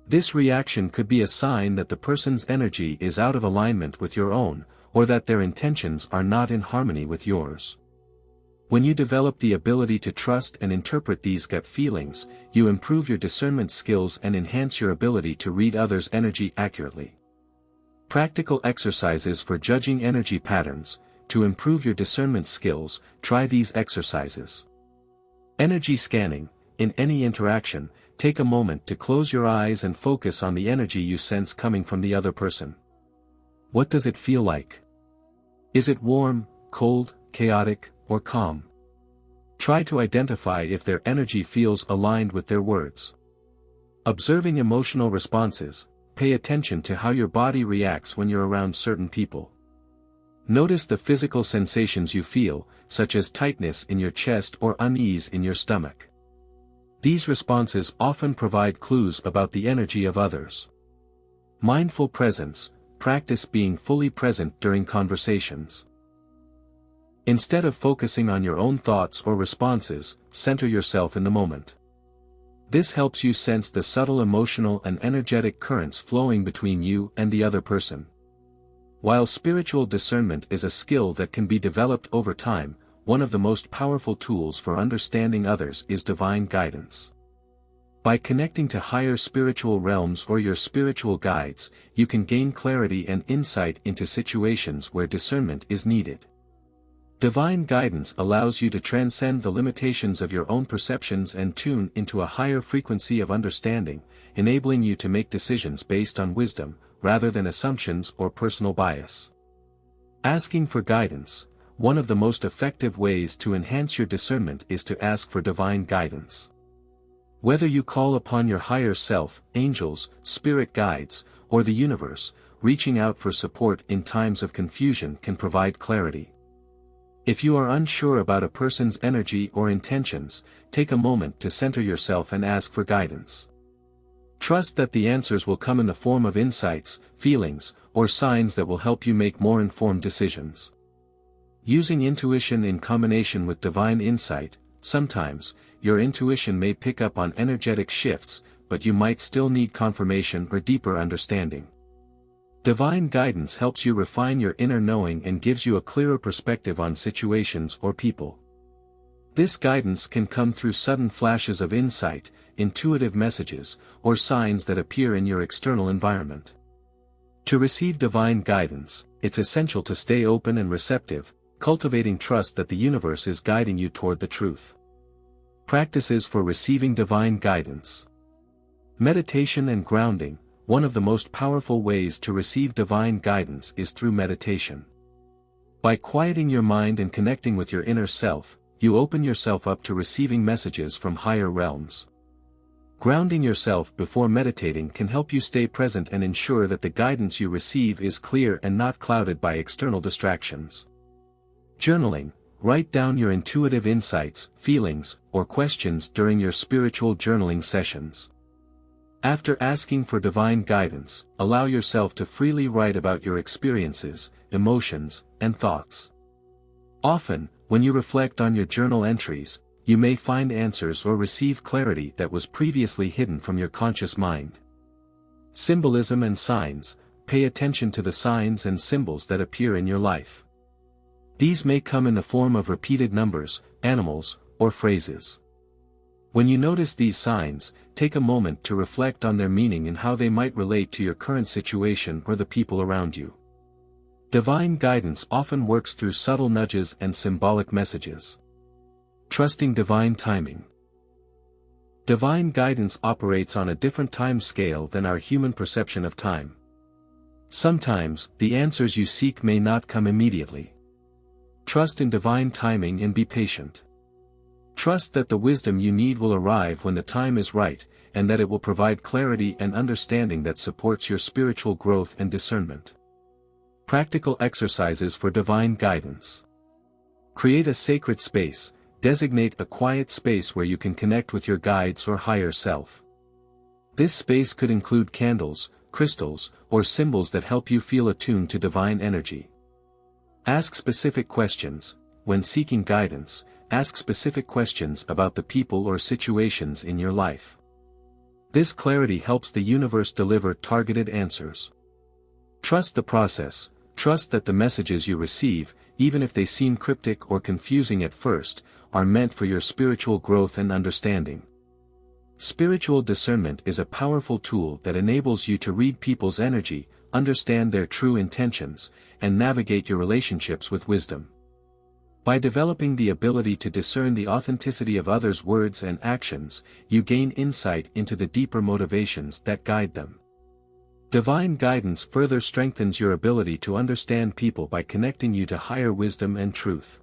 This reaction could be a sign that the person's energy is out of alignment with your own, or that their intentions are not in harmony with yours. When you develop the ability to trust and interpret these gut feelings, you improve your discernment skills and enhance your ability to read others' energy accurately. Practical exercises for judging energy patterns. To improve your discernment skills, try these exercises. Energy scanning. In any interaction, take a moment to close your eyes and focus on the energy you sense coming from the other person. What does it feel like? Is it warm, cold, chaotic, or calm? Try to identify if their energy feels aligned with their words. Observing emotional responses. Pay attention to how your body reacts when you're around certain people. Notice the physical sensations you feel, such as tightness in your chest or unease in your stomach. These responses often provide clues about the energy of others. Mindful presence. Practice being fully present during conversations. Instead of focusing on your own thoughts or responses, center yourself in the moment. This helps you sense the subtle emotional and energetic currents flowing between you and the other person. While spiritual discernment is a skill that can be developed over time, one of the most powerful tools for understanding others is divine guidance. By connecting to higher spiritual realms or your spiritual guides, you can gain clarity and insight into situations where discernment is needed. Divine guidance allows you to transcend the limitations of your own perceptions and tune into a higher frequency of understanding, enabling you to make decisions based on wisdom, rather than assumptions or personal bias. Asking for guidance. One of the most effective ways to enhance your discernment is to ask for divine guidance. Whether you call upon your higher self, angels, spirit guides, or the universe, reaching out for support in times of confusion can provide clarity. If you are unsure about a person's energy or intentions, take a moment to center yourself and ask for guidance. Trust that the answers will come in the form of insights, feelings, or signs that will help you make more informed decisions. Using intuition in combination with divine insight. Sometimes, your intuition may pick up on energetic shifts, but you might still need confirmation or deeper understanding. Divine guidance helps you refine your inner knowing and gives you a clearer perspective on situations or people. This guidance can come through sudden flashes of insight, intuitive messages, or signs that appear in your external environment. To receive divine guidance, it's essential to stay open and receptive, cultivating trust that the universe is guiding you toward the truth. Practices for receiving divine guidance. Meditation and grounding. One of the most powerful ways to receive divine guidance is through meditation. By quieting your mind and connecting with your inner self, you open yourself up to receiving messages from higher realms. Grounding yourself before meditating can help you stay present and ensure that the guidance you receive is clear and not clouded by external distractions. Journaling. Write down your intuitive insights, feelings, or questions during your spiritual journaling sessions. After asking for divine guidance, allow yourself to freely write about your experiences, emotions, and thoughts. Often, when you reflect on your journal entries, you may find answers or receive clarity that was previously hidden from your conscious mind. Symbolism and signs. Pay attention to the signs and symbols that appear in your life. These may come in the form of repeated numbers, animals, or phrases. When you notice these signs, take a moment to reflect on their meaning and how they might relate to your current situation or the people around you. Divine guidance often works through subtle nudges and symbolic messages. Trusting divine timing. Divine guidance operates on a different time scale than our human perception of time. Sometimes, the answers you seek may not come immediately. Trust in divine timing and be patient. Trust that the wisdom you need will arrive when the time is right, and that it will provide clarity and understanding that supports your spiritual growth and discernment. Practical exercises for divine guidance. Create a sacred space. Designate a quiet space where you can connect with your guides or higher self. This space could include candles, crystals, or symbols that help you feel attuned to divine energy. Ask specific questions. When seeking guidance, ask specific questions about the people or situations in your life. This clarity helps the universe deliver targeted answers. Trust the process. Trust that the messages you receive, even if they seem cryptic or confusing at first, are meant for your spiritual growth and understanding. Spiritual discernment is a powerful tool that enables you to read people's energy, understand their true intentions, and navigate your relationships with wisdom. By developing the ability to discern the authenticity of others' words and actions, you gain insight into the deeper motivations that guide them. Divine guidance further strengthens your ability to understand people by connecting you to higher wisdom and truth.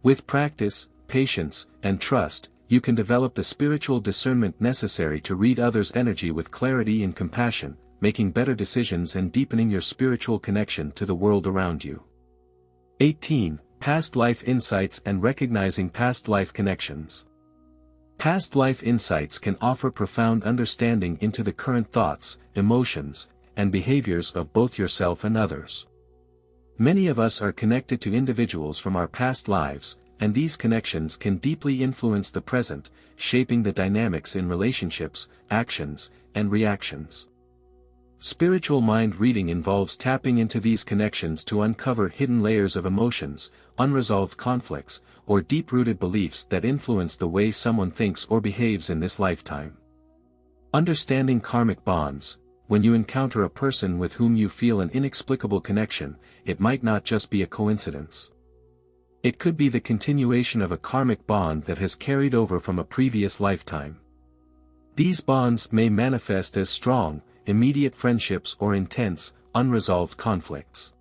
With practice, patience, and trust, you can develop the spiritual discernment necessary to read others' energy with clarity and compassion, making better decisions and deepening your spiritual connection to the world around you. 18. Past life insights and recognizing past life connections. Past life insights can offer profound understanding into the current thoughts, emotions, and behaviors of both yourself and others. Many of us are connected to individuals from our past lives, and these connections can deeply influence the present, shaping the dynamics in relationships, actions, and reactions. Spiritual mind reading involves tapping into these connections to uncover hidden layers of emotions, unresolved conflicts, or deep-rooted beliefs that influence the way someone thinks or behaves in this lifetime. Understanding karmic bonds. When you encounter a person with whom you feel an inexplicable connection, it might not just be a coincidence. It could be the continuation of a karmic bond that has carried over from a previous lifetime. These bonds may manifest as strong, immediate friendships or intense, unresolved conflicts.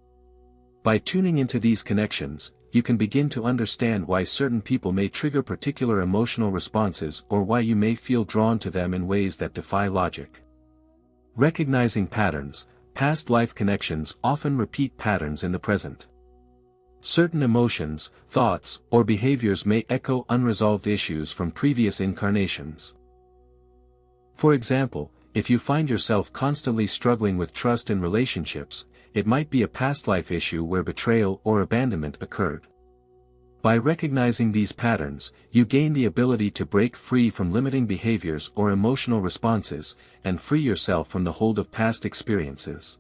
By tuning into these connections, you can begin to understand why certain people may trigger particular emotional responses or why you may feel drawn to them in ways that defy logic. Recognizing patterns. Past life connections often repeat patterns in the present. Certain emotions, thoughts, or behaviors may echo unresolved issues from previous incarnations. For example, if you find yourself constantly struggling with trust in relationships, it might be a past life issue where betrayal or abandonment occurred. By recognizing these patterns, you gain the ability to break free from limiting behaviors or emotional responses, and free yourself from the hold of past experiences.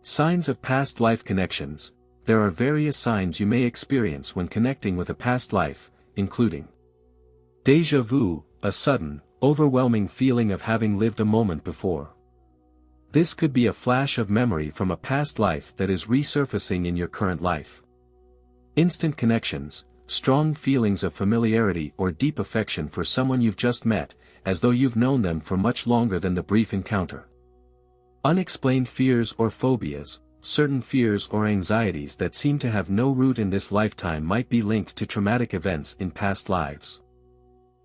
Signs of past life connections. There are various signs you may experience when connecting with a past life, including déjà vu, a sudden, overwhelming feeling of having lived a moment before. This could be a flash of memory from a past life that is resurfacing in your current life. Instant connections, strong feelings of familiarity or deep affection for someone you've just met, as though you've known them for much longer than the brief encounter. Unexplained fears or phobias. Certain fears or anxieties that seem to have no root in this lifetime might be linked to traumatic events in past lives.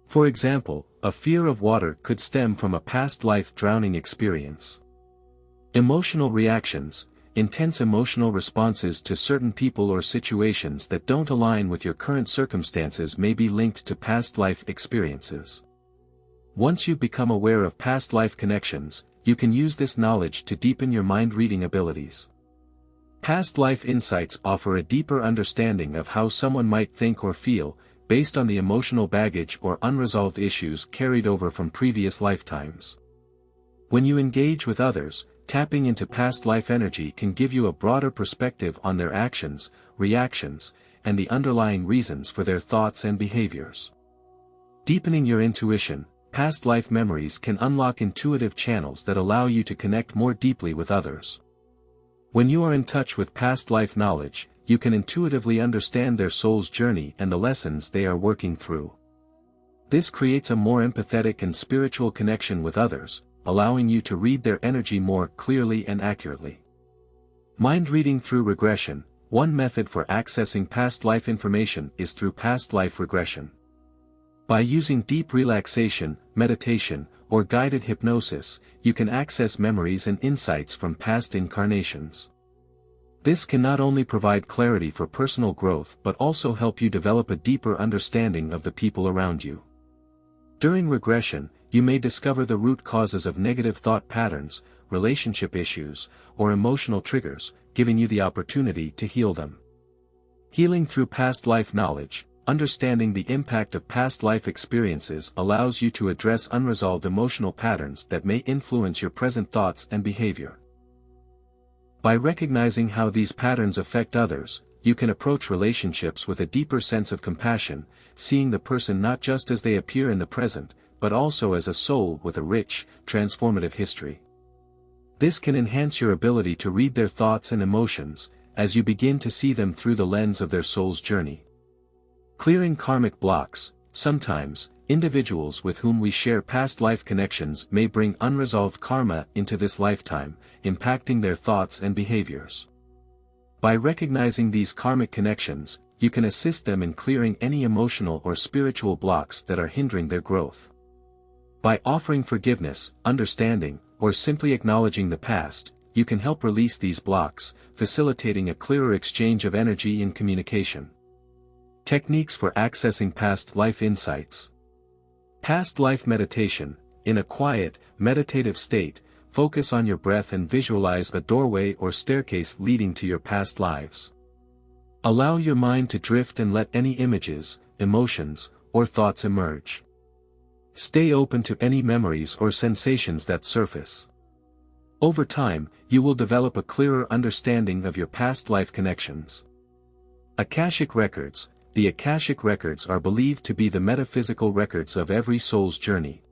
For example, a fear of water could stem from a past life drowning experience. Emotional reactions. Intense emotional responses to certain people or situations that don't align with your current circumstances may be linked to past life experiences. Once you become aware of past life connections, you can use this knowledge to deepen your mind-reading abilities. Past life insights offer a deeper understanding of how someone might think or feel, based on the emotional baggage or unresolved issues carried over from previous lifetimes. When you engage with others, tapping into past life energy can give you a broader perspective on their actions, reactions, and the underlying reasons for their thoughts and behaviors. Deepening your intuition. Past life memories can unlock intuitive channels that allow you to connect more deeply with others. When you are in touch with past life knowledge, you can intuitively understand their soul's journey and the lessons they are working through. This creates a more empathetic and spiritual connection with others, allowing you to read their energy more clearly and accurately. Mind reading through regression. One method for accessing past life information is through past life regression. By using deep relaxation, meditation, or guided hypnosis, you can access memories and insights from past incarnations. This can not only provide clarity for personal growth but also help you develop a deeper understanding of the people around you. During regression, you may discover the root causes of negative thought patterns, relationship issues, or emotional triggers, giving you the opportunity to heal them. Healing through past life knowledge. understanding the impact of past life experiences allows you to address unresolved emotional patterns that may influence your present thoughts and behavior. By recognizing how these patterns affect others, you can approach relationships with a deeper sense of compassion, seeing the person not just as they appear in the present, but also as a soul with a rich, transformative history. This can enhance your ability to read their thoughts and emotions, as you begin to see them through the lens of their soul's journey. Clearing karmic blocks. Sometimes, individuals with whom we share past life connections may bring unresolved karma into this lifetime, impacting their thoughts and behaviors. By recognizing these karmic connections, you can assist them in clearing any emotional or spiritual blocks that are hindering their growth. By offering forgiveness, understanding, or simply acknowledging the past, you can help release these blocks, facilitating a clearer exchange of energy and communication. Techniques for accessing past life insights. Past life meditation. In a quiet, meditative state, focus on your breath and visualize a doorway or staircase leading to your past lives. Allow your mind to drift and let any images, emotions, or thoughts emerge. Stay open to any memories or sensations that surface. Over time, you will develop a clearer understanding of your past life connections. Akashic records. The Akashic records are believed to be the metaphysical records of every soul's journey.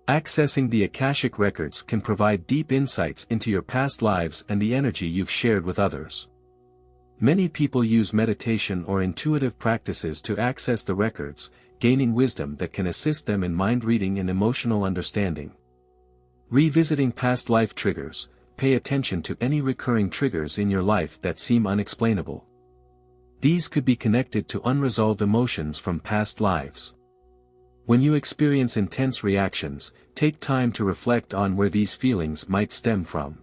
Accessing the Akashic records can provide deep insights into your past lives and the energy you've shared with others. Many people use meditation or intuitive practices to access the records, gaining wisdom that can assist them in mind reading and emotional understanding. Revisiting past life triggers. Pay attention to any recurring triggers in your life that seem unexplainable. These could be connected to unresolved emotions from past lives. When you experience intense reactions, take time to reflect on where these feelings might stem from.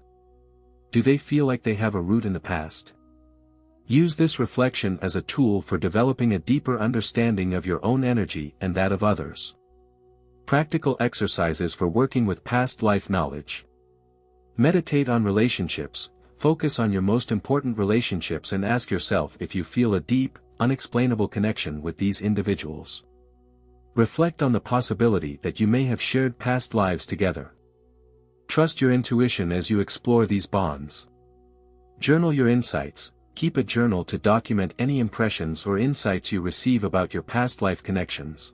Do they feel like they have a root in the past? Use this reflection as a tool for developing a deeper understanding of your own energy and that of others. Practical exercises for working with past life knowledge. Meditate on relationships. Focus on your most important relationships and ask yourself if you feel a deep, unexplainable connection with these individuals. Reflect on the possibility that you may have shared past lives together. Trust your intuition as you explore these bonds. Journal your insights. Keep a journal to document any impressions or insights you receive about your past life connections.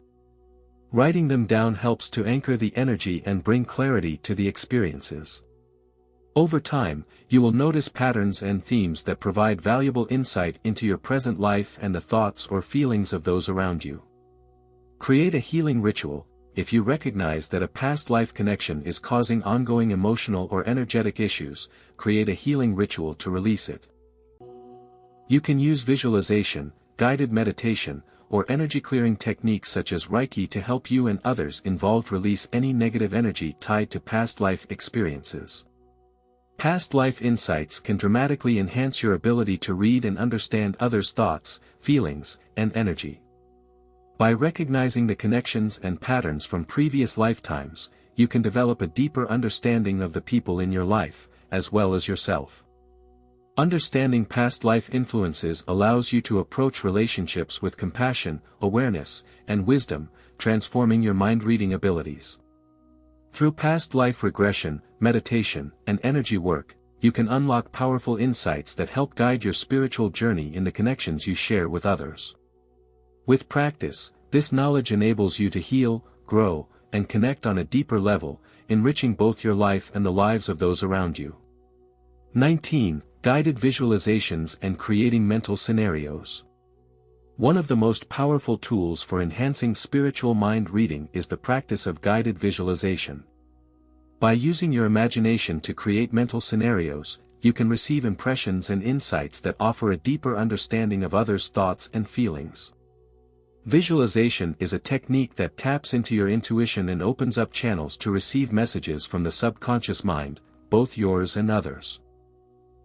Writing them down helps to anchor the energy and bring clarity to the experiences. Over time, you will notice patterns and themes that provide valuable insight into your present life and the thoughts or feelings of those around you. Create a healing ritual. If you recognize that a past life connection is causing ongoing emotional or energetic issues, create a healing ritual to release it. You can use visualization, guided meditation, or energy-clearing techniques such as Reiki to help you and others involved release any negative energy tied to past life experiences. Past life insights can dramatically enhance your ability to read and understand others' thoughts, feelings, and energy. By recognizing the connections and patterns from previous lifetimes, you can develop a deeper understanding of the people in your life, as well as yourself. Understanding past life influences allows you to approach relationships with compassion, awareness, and wisdom, transforming your mind-reading abilities. Through past life regression, meditation, and energy work, you can unlock powerful insights that help guide your spiritual journey in the connections you share with others. With practice, this knowledge enables you to heal, grow, and connect on a deeper level, enriching both your life and the lives of those around you. 19. Guided visualizations and creating mental scenarios. One of the most powerful tools for enhancing spiritual mind reading is the practice of guided visualization. By using your imagination to create mental scenarios, you can receive impressions and insights that offer a deeper understanding of others' thoughts and feelings. Visualization is a technique that taps into your intuition and opens up channels to receive messages from the subconscious mind, both yours and others.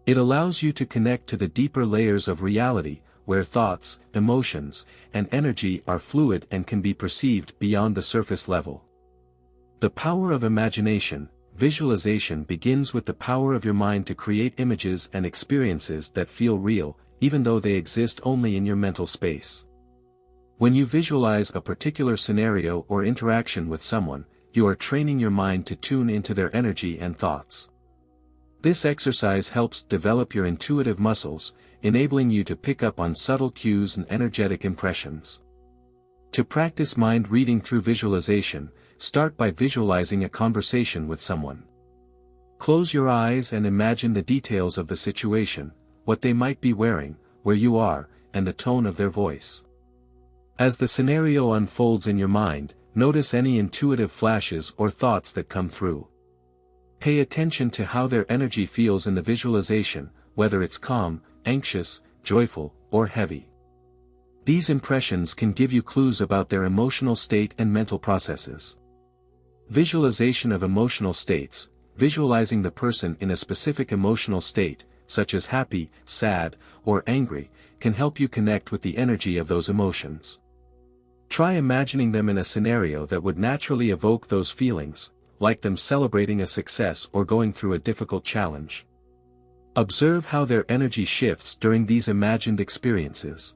It allows you to connect to the deeper layers of reality, where thoughts, emotions, and energy are fluid and can be perceived beyond the surface level. The power of imagination. Visualization begins with the power of your mind to create images and experiences that feel real, even though they exist only in your mental space. When you visualize a particular scenario or interaction with someone, you are training your mind to tune into their energy and thoughts. This exercise helps develop your intuitive muscles, enabling you to pick up on subtle cues and energetic impressions. To practice mind reading through visualization, start by visualizing a conversation with someone. Close your eyes and imagine the details of the situation, what they might be wearing, where you are, and the tone of their voice. As the scenario unfolds in your mind, notice any intuitive flashes or thoughts that come through. Pay attention to how their energy feels in the visualization, whether it's calm, anxious, joyful, or heavy. These impressions can give you clues about their emotional state and mental processes. Visualization of emotional states. Visualizing the person in a specific emotional state, such as happy, sad, or angry, can help you connect with the energy of those emotions. Try imagining them in a scenario that would naturally evoke those feelings, like them celebrating a success or going through a difficult challenge. Observe how their energy shifts during these imagined experiences.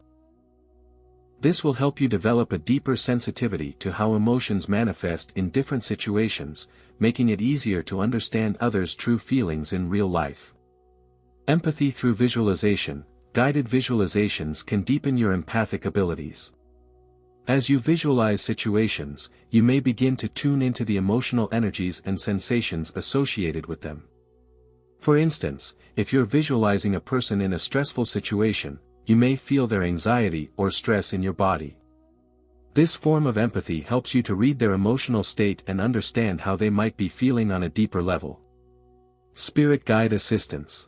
This will help you develop a deeper sensitivity to how emotions manifest in different situations, making it easier to understand others' true feelings in real life. Empathy through visualization. Guided visualizations can deepen your empathic abilities. As you visualize situations, you may begin to tune into the emotional energies and sensations associated with them. For instance, if you're visualizing a person in a stressful situation, you may feel their anxiety or stress in your body. This form of empathy helps you to read their emotional state and understand how they might be feeling on a deeper level. Spirit guide assistance.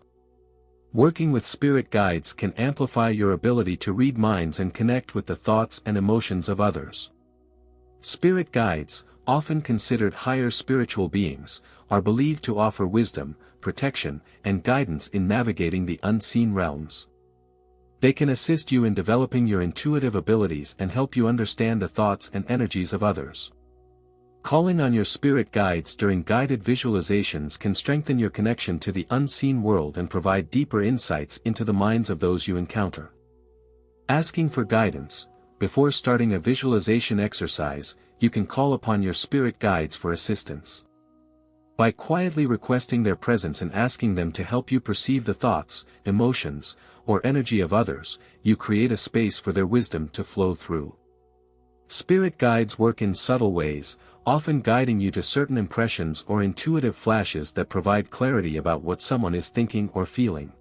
Working with spirit guides can amplify your ability to read minds and connect with the thoughts and emotions of others. Spirit guides, often considered higher spiritual beings, are believed to offer wisdom, protection, and guidance in navigating the unseen realms. They can assist you in developing your intuitive abilities and help you understand the thoughts and energies of others. Calling on your spirit guides during guided visualizations can strengthen your connection to the unseen world and provide deeper insights into the minds of those you encounter. Asking for guidance. Before starting a visualization exercise, you can call upon your spirit guides for assistance. By quietly requesting their presence and asking them to help you perceive the thoughts, emotions, or energy of others, you create a space for their wisdom to flow through. Spirit guides work in subtle ways, often guiding you to certain impressions or intuitive flashes that provide clarity about what someone is thinking or feeling.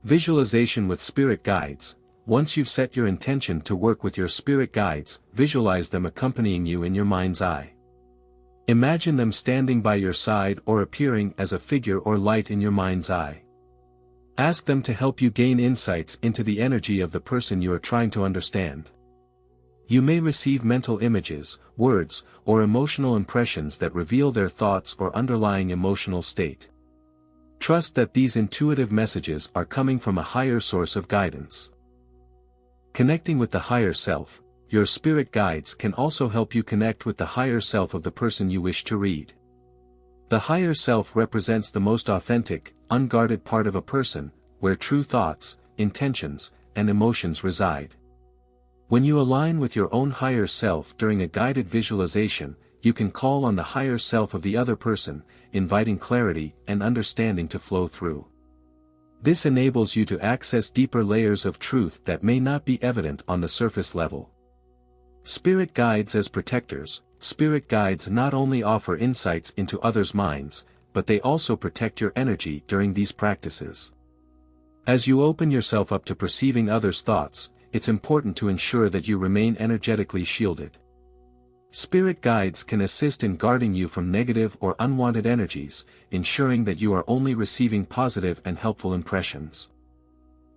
Visualization with spirit guides. Once you've set your intention to work with your spirit guides, visualize them accompanying you in your mind's eye. Imagine them standing by your side or appearing as a figure or light in your mind's eye. Ask them to help you gain insights into the energy of the person you are trying to understand. You may receive mental images, words, or emotional impressions that reveal their thoughts or underlying emotional state. Trust that these intuitive messages are coming from a higher source of guidance. Connecting with the higher self. Your spirit guides can also help you connect with the higher self of the person you wish to read. The higher self represents the most authentic, unguarded part of a person, where true thoughts, intentions, and emotions reside. When you align with your own higher self during a guided visualization, you can call on the higher self of the other person, inviting clarity and understanding to flow through. This enables you to access deeper layers of truth that may not be evident on the surface level. Spirit guides as protectors. Spirit guides not only offer insights into others' minds, but they also protect your energy during these practices. As you open yourself up to perceiving others' thoughts, it's important to ensure that you remain energetically shielded. Spirit guides can assist in guarding you from negative or unwanted energies, ensuring that you are only receiving positive and helpful impressions.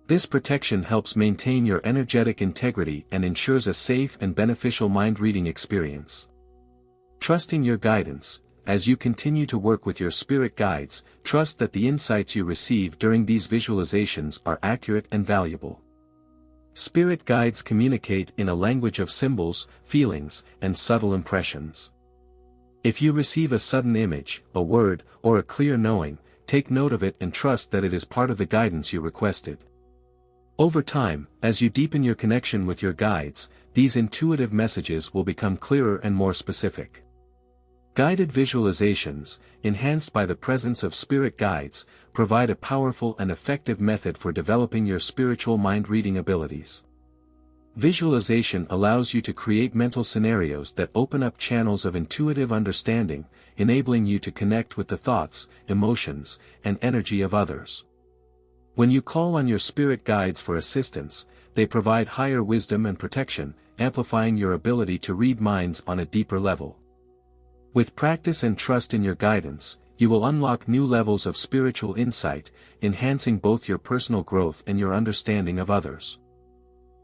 This protection helps maintain your energetic integrity and ensures a safe and beneficial mind-reading experience. Trusting your guidance. As you continue to work with your spirit guides, trust that the insights you receive during these visualizations are accurate and valuable. Spirit guides communicate in a language of symbols, feelings, and subtle impressions. If you receive a sudden image, a word, or a clear knowing, take note of it and trust that it is part of the guidance you requested. Over time, as you deepen your connection with your guides, these intuitive messages will become clearer and more specific. Guided visualizations, enhanced by the presence of spirit guides, provide a powerful and effective method for developing your spiritual mind-reading abilities. Visualization allows you to create mental scenarios that open up channels of intuitive understanding, enabling you to connect with the thoughts, emotions, and energy of others. When you call on your spirit guides for assistance, they provide higher wisdom and protection, amplifying your ability to read minds on a deeper level. With practice and trust in your guidance, you will unlock new levels of spiritual insight, enhancing both your personal growth and your understanding of others.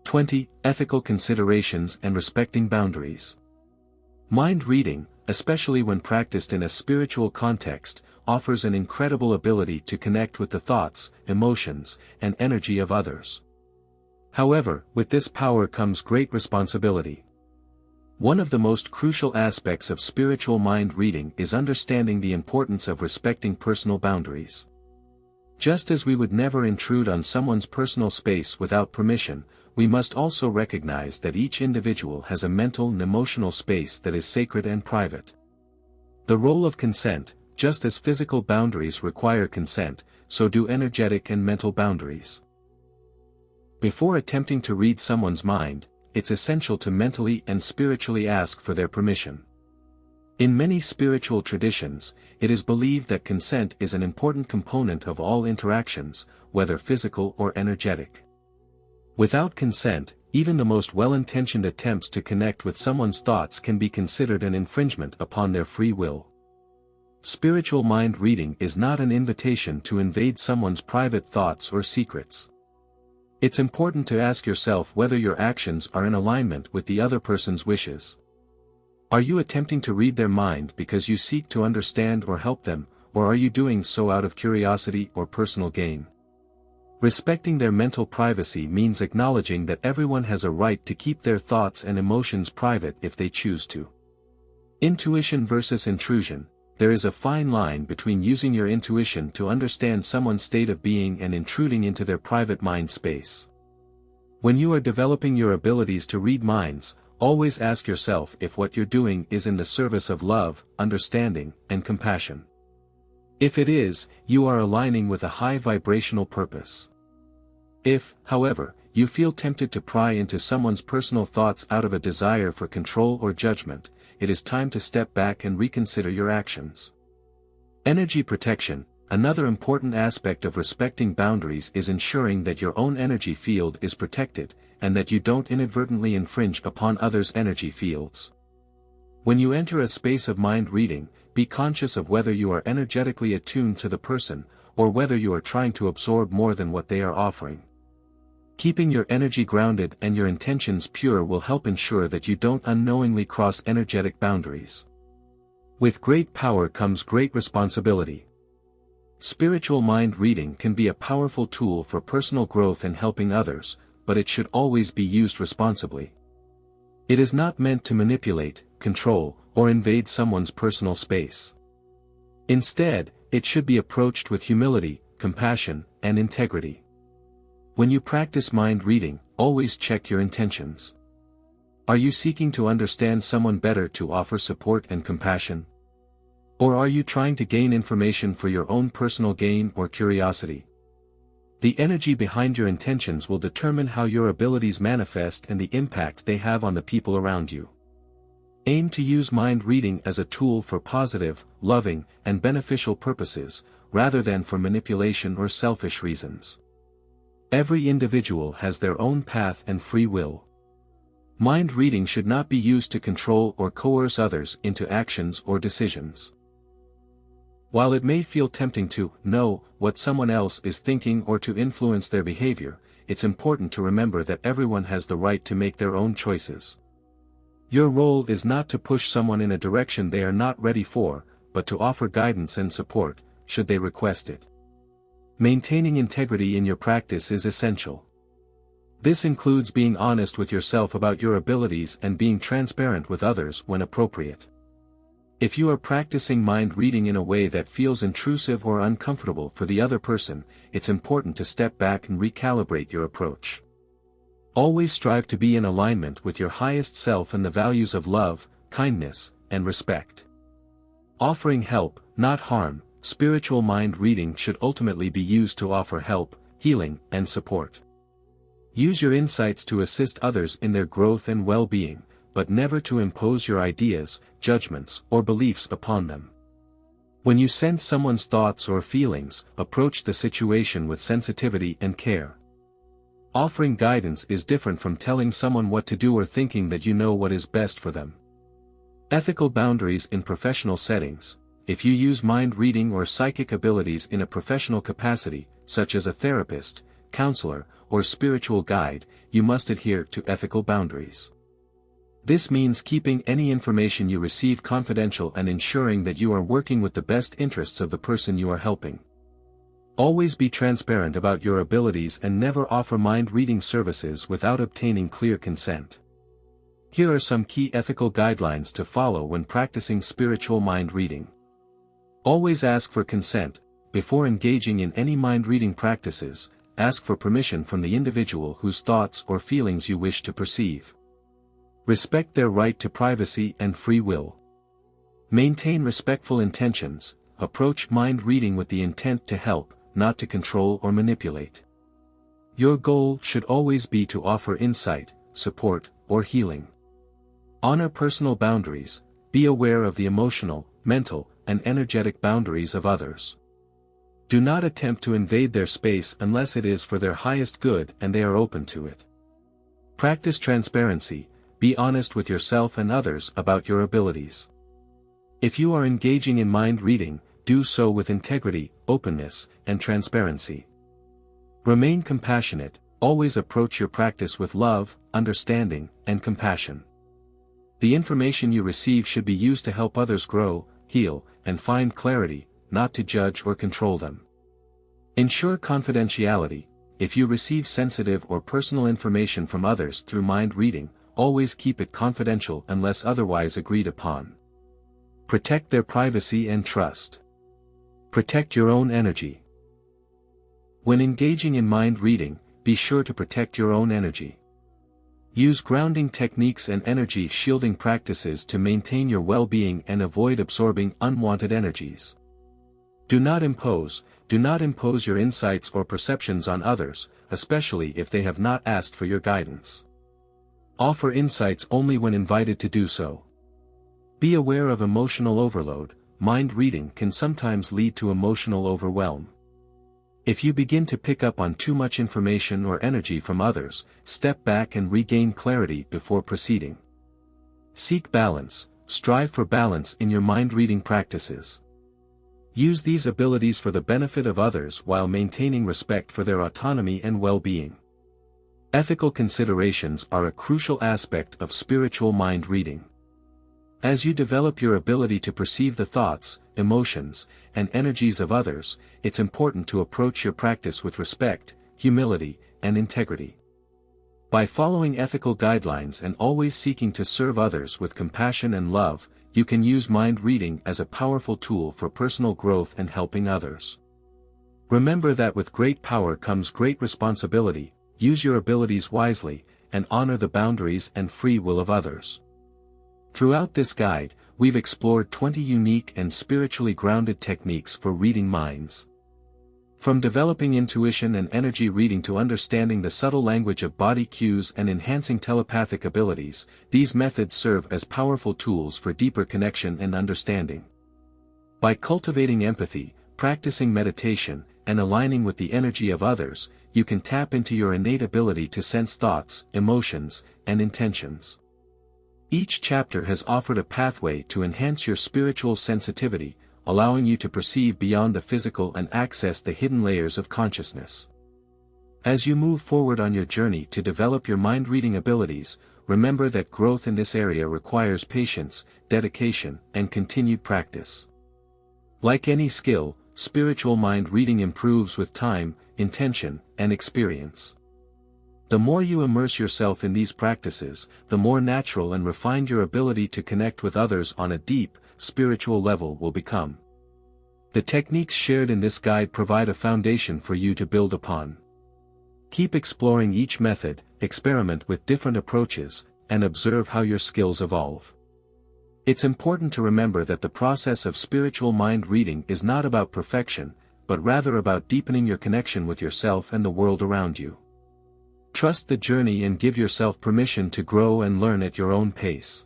20. Ethical considerations and respecting boundaries. Mind reading, especially when practiced in a spiritual context, offers an incredible ability to connect with the thoughts, emotions, and energy of others. However, with this power comes great responsibility. One of the most crucial aspects of spiritual mind reading is understanding the importance of respecting personal boundaries. Just as we would never intrude on someone's personal space without permission, we must also recognize that each individual has a mental and emotional space that is sacred and private. The role of consent, just as physical boundaries require consent, so do energetic and mental boundaries. Before attempting to read someone's mind, it's essential to mentally and spiritually ask for their permission. In many spiritual traditions, it is believed that consent is an important component of all interactions, whether physical or energetic. Without consent, even the most well-intentioned attempts to connect with someone's thoughts can be considered an infringement upon their free will. Spiritual mind reading is not an invitation to invade someone's private thoughts or secrets. It's important to ask yourself whether your actions are in alignment with the other person's wishes. Are you attempting to read their mind because you seek to understand or help them, or are you doing so out of curiosity or personal gain? Respecting their mental privacy means acknowledging that everyone has a right to keep their thoughts and emotions private if they choose to. Intuition versus intrusion. There is a fine line between using your intuition to understand someone's state of being and intruding into their private mind space. When you are developing your abilities to read minds, always ask yourself if what you're doing is in the service of love, understanding, and compassion. If it is, you are aligning with a high vibrational purpose. If, however, you feel tempted to pry into someone's personal thoughts out of a desire for control or judgment, it is time to step back and reconsider your actions. Energy protection. Another important aspect of respecting boundaries is ensuring that your own energy field is protected, and that you don't inadvertently infringe upon others' energy fields. When you enter a space of mind reading, be conscious of whether you are energetically attuned to the person, or whether you are trying to absorb more than what they are offering. Keeping your energy grounded and your intentions pure will help ensure that you don't unknowingly cross energetic boundaries. With great power comes great responsibility. Spiritual mind reading can be a powerful tool for personal growth and helping others, but it should always be used responsibly. It is not meant to manipulate, control, or invade someone's personal space. Instead, it should be approached with humility, compassion, and integrity. When you practice mind reading, always check your intentions. Are you seeking to understand someone better to offer support and compassion? Or are you trying to gain information for your own personal gain or curiosity? The energy behind your intentions will determine how your abilities manifest and the impact they have on the people around you. Aim to use mind reading as a tool for positive, loving, and beneficial purposes, rather than for manipulation or selfish reasons. Every individual has their own path and free will. Mind reading should not be used to control or coerce others into actions or decisions. While it may feel tempting to know what someone else is thinking or to influence their behavior, it's important to remember that everyone has the right to make their own choices. Your role is not to push someone in a direction they are not ready for, but to offer guidance and support, should they request it. Maintaining integrity in your practice is essential. This includes being honest with yourself about your abilities and being transparent with others when appropriate. If you are practicing mind reading in a way that feels intrusive or uncomfortable for the other person, it's important to step back and recalibrate your approach. Always strive to be in alignment with your highest self and the values of love, kindness, and respect. Offering help, not harm. Spiritual mind reading should ultimately be used to offer help, healing, and support. Use your insights to assist others in their growth and well-being, but never to impose your ideas, judgments, or beliefs upon them. When you sense someone's thoughts or feelings, approach the situation with sensitivity and care. Offering guidance is different from telling someone what to do or thinking that you know what is best for them. Ethical boundaries in professional settings. If you use mind reading or psychic abilities in a professional capacity, such as a therapist, counselor, or spiritual guide, you must adhere to ethical boundaries. This means keeping any information you receive confidential and ensuring that you are working with the best interests of the person you are helping. Always be transparent about your abilities and never offer mind reading services without obtaining clear consent. Here are some key ethical guidelines to follow when practicing spiritual mind reading. Always ask for consent. Before engaging in any mind-reading practices, ask for permission from the individual whose thoughts or feelings you wish to perceive. Respect their right to privacy and free will. Maintain respectful intentions. Approach mind reading with the intent to help, not to control or manipulate. Your goal should always be to offer insight, support, or healing. Honor personal boundaries. Be aware of the emotional, mental, and energetic boundaries of others. Do not attempt to invade their space unless it is for their highest good and they are open to it. Practice transparency. Be honest with yourself and others about your abilities. If you are engaging in mind reading, do so with integrity, openness, and transparency. Remain compassionate. Always approach your practice with love, understanding, and compassion. The information you receive should be used to help others grow, heal, and find clarity, not to judge or control them. Ensure confidentiality. If you receive sensitive or personal information from others through mind reading, always keep it confidential unless otherwise agreed upon. Protect their privacy and trust. Protect your own energy. When engaging in mind reading, be sure to protect your own energy. Use grounding techniques and energy shielding practices to maintain your well-being and avoid absorbing unwanted energies. Do not impose your insights or perceptions on others, especially if they have not asked for your guidance. Offer insights only when invited to do so. Be aware of emotional overload. Mind reading can sometimes lead to emotional overwhelm. If you begin to pick up on too much information or energy from others, step back and regain clarity before proceeding. Seek balance. Strive for balance in your mind-reading practices. Use these abilities for the benefit of others while maintaining respect for their autonomy and well-being. Ethical considerations are a crucial aspect of spiritual mind reading. As you develop your ability to perceive the thoughts, emotions, and energies of others, it's important to approach your practice with respect, humility, and integrity. By following ethical guidelines and always seeking to serve others with compassion and love, you can use mind reading as a powerful tool for personal growth and helping others. Remember that with great power comes great responsibility. Use your abilities wisely, and honor the boundaries and free will of others. Throughout this guide, we've explored 20 unique and spiritually grounded techniques for reading minds. From developing intuition and energy reading to understanding the subtle language of body cues and enhancing telepathic abilities, these methods serve as powerful tools for deeper connection and understanding. By cultivating empathy, practicing meditation, and aligning with the energy of others, you can tap into your innate ability to sense thoughts, emotions, and intentions. Each chapter has offered a pathway to enhance your spiritual sensitivity, allowing you to perceive beyond the physical and access the hidden layers of consciousness. As you move forward on your journey to develop your mind-reading abilities, remember that growth in this area requires patience, dedication, and continued practice. Like any skill, spiritual mind reading improves with time, intention, and experience. The more you immerse yourself in these practices, the more natural and refined your ability to connect with others on a deep, spiritual level will become. The techniques shared in this guide provide a foundation for you to build upon. Keep exploring each method, experiment with different approaches, and observe how your skills evolve. It's important to remember that the process of spiritual mind reading is not about perfection, but rather about deepening your connection with yourself and the world around you. Trust the journey and give yourself permission to grow and learn at your own pace.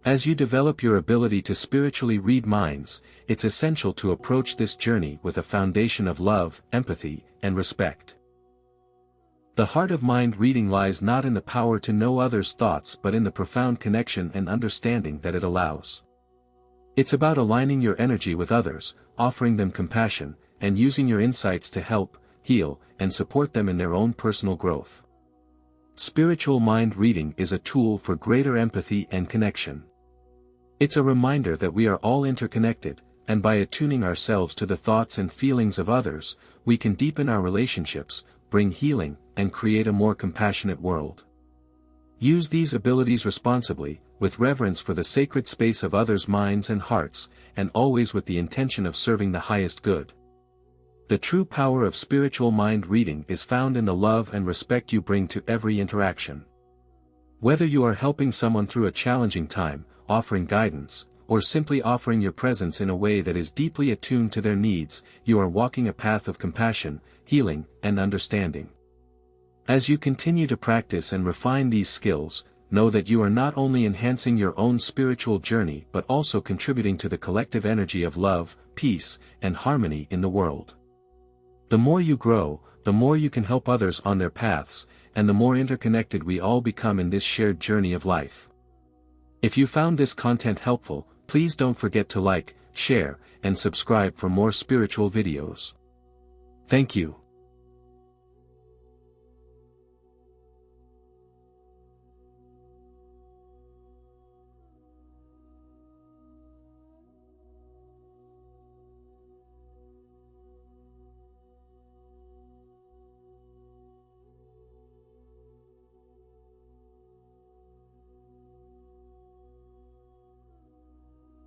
As you develop your ability to spiritually read minds, it's essential to approach this journey with a foundation of love, empathy, and respect. The heart of mind reading lies not in the power to know others' thoughts but in the profound connection and understanding that it allows. It's about aligning your energy with others, offering them compassion, and using your insights to help, heal, and support them in their own personal growth. Spiritual mind reading is a tool for greater empathy and connection. It's a reminder that we are all interconnected, and by attuning ourselves to the thoughts and feelings of others, we can deepen our relationships, bring healing, and create a more compassionate world. Use these abilities responsibly, with reverence for the sacred space of others' minds and hearts, and always with the intention of serving the highest good. The true power of spiritual mind reading is found in the love and respect you bring to every interaction. Whether you are helping someone through a challenging time, offering guidance, or simply offering your presence in a way that is deeply attuned to their needs, you are walking a path of compassion, healing, and understanding. As you continue to practice and refine these skills, know that you are not only enhancing your own spiritual journey but also contributing to the collective energy of love, peace, and harmony in the world. The more you grow, the more you can help others on their paths, and the more interconnected we all become in this shared journey of life. If you found this content helpful, please don't forget to like, share, and subscribe for more spiritual videos. Thank you.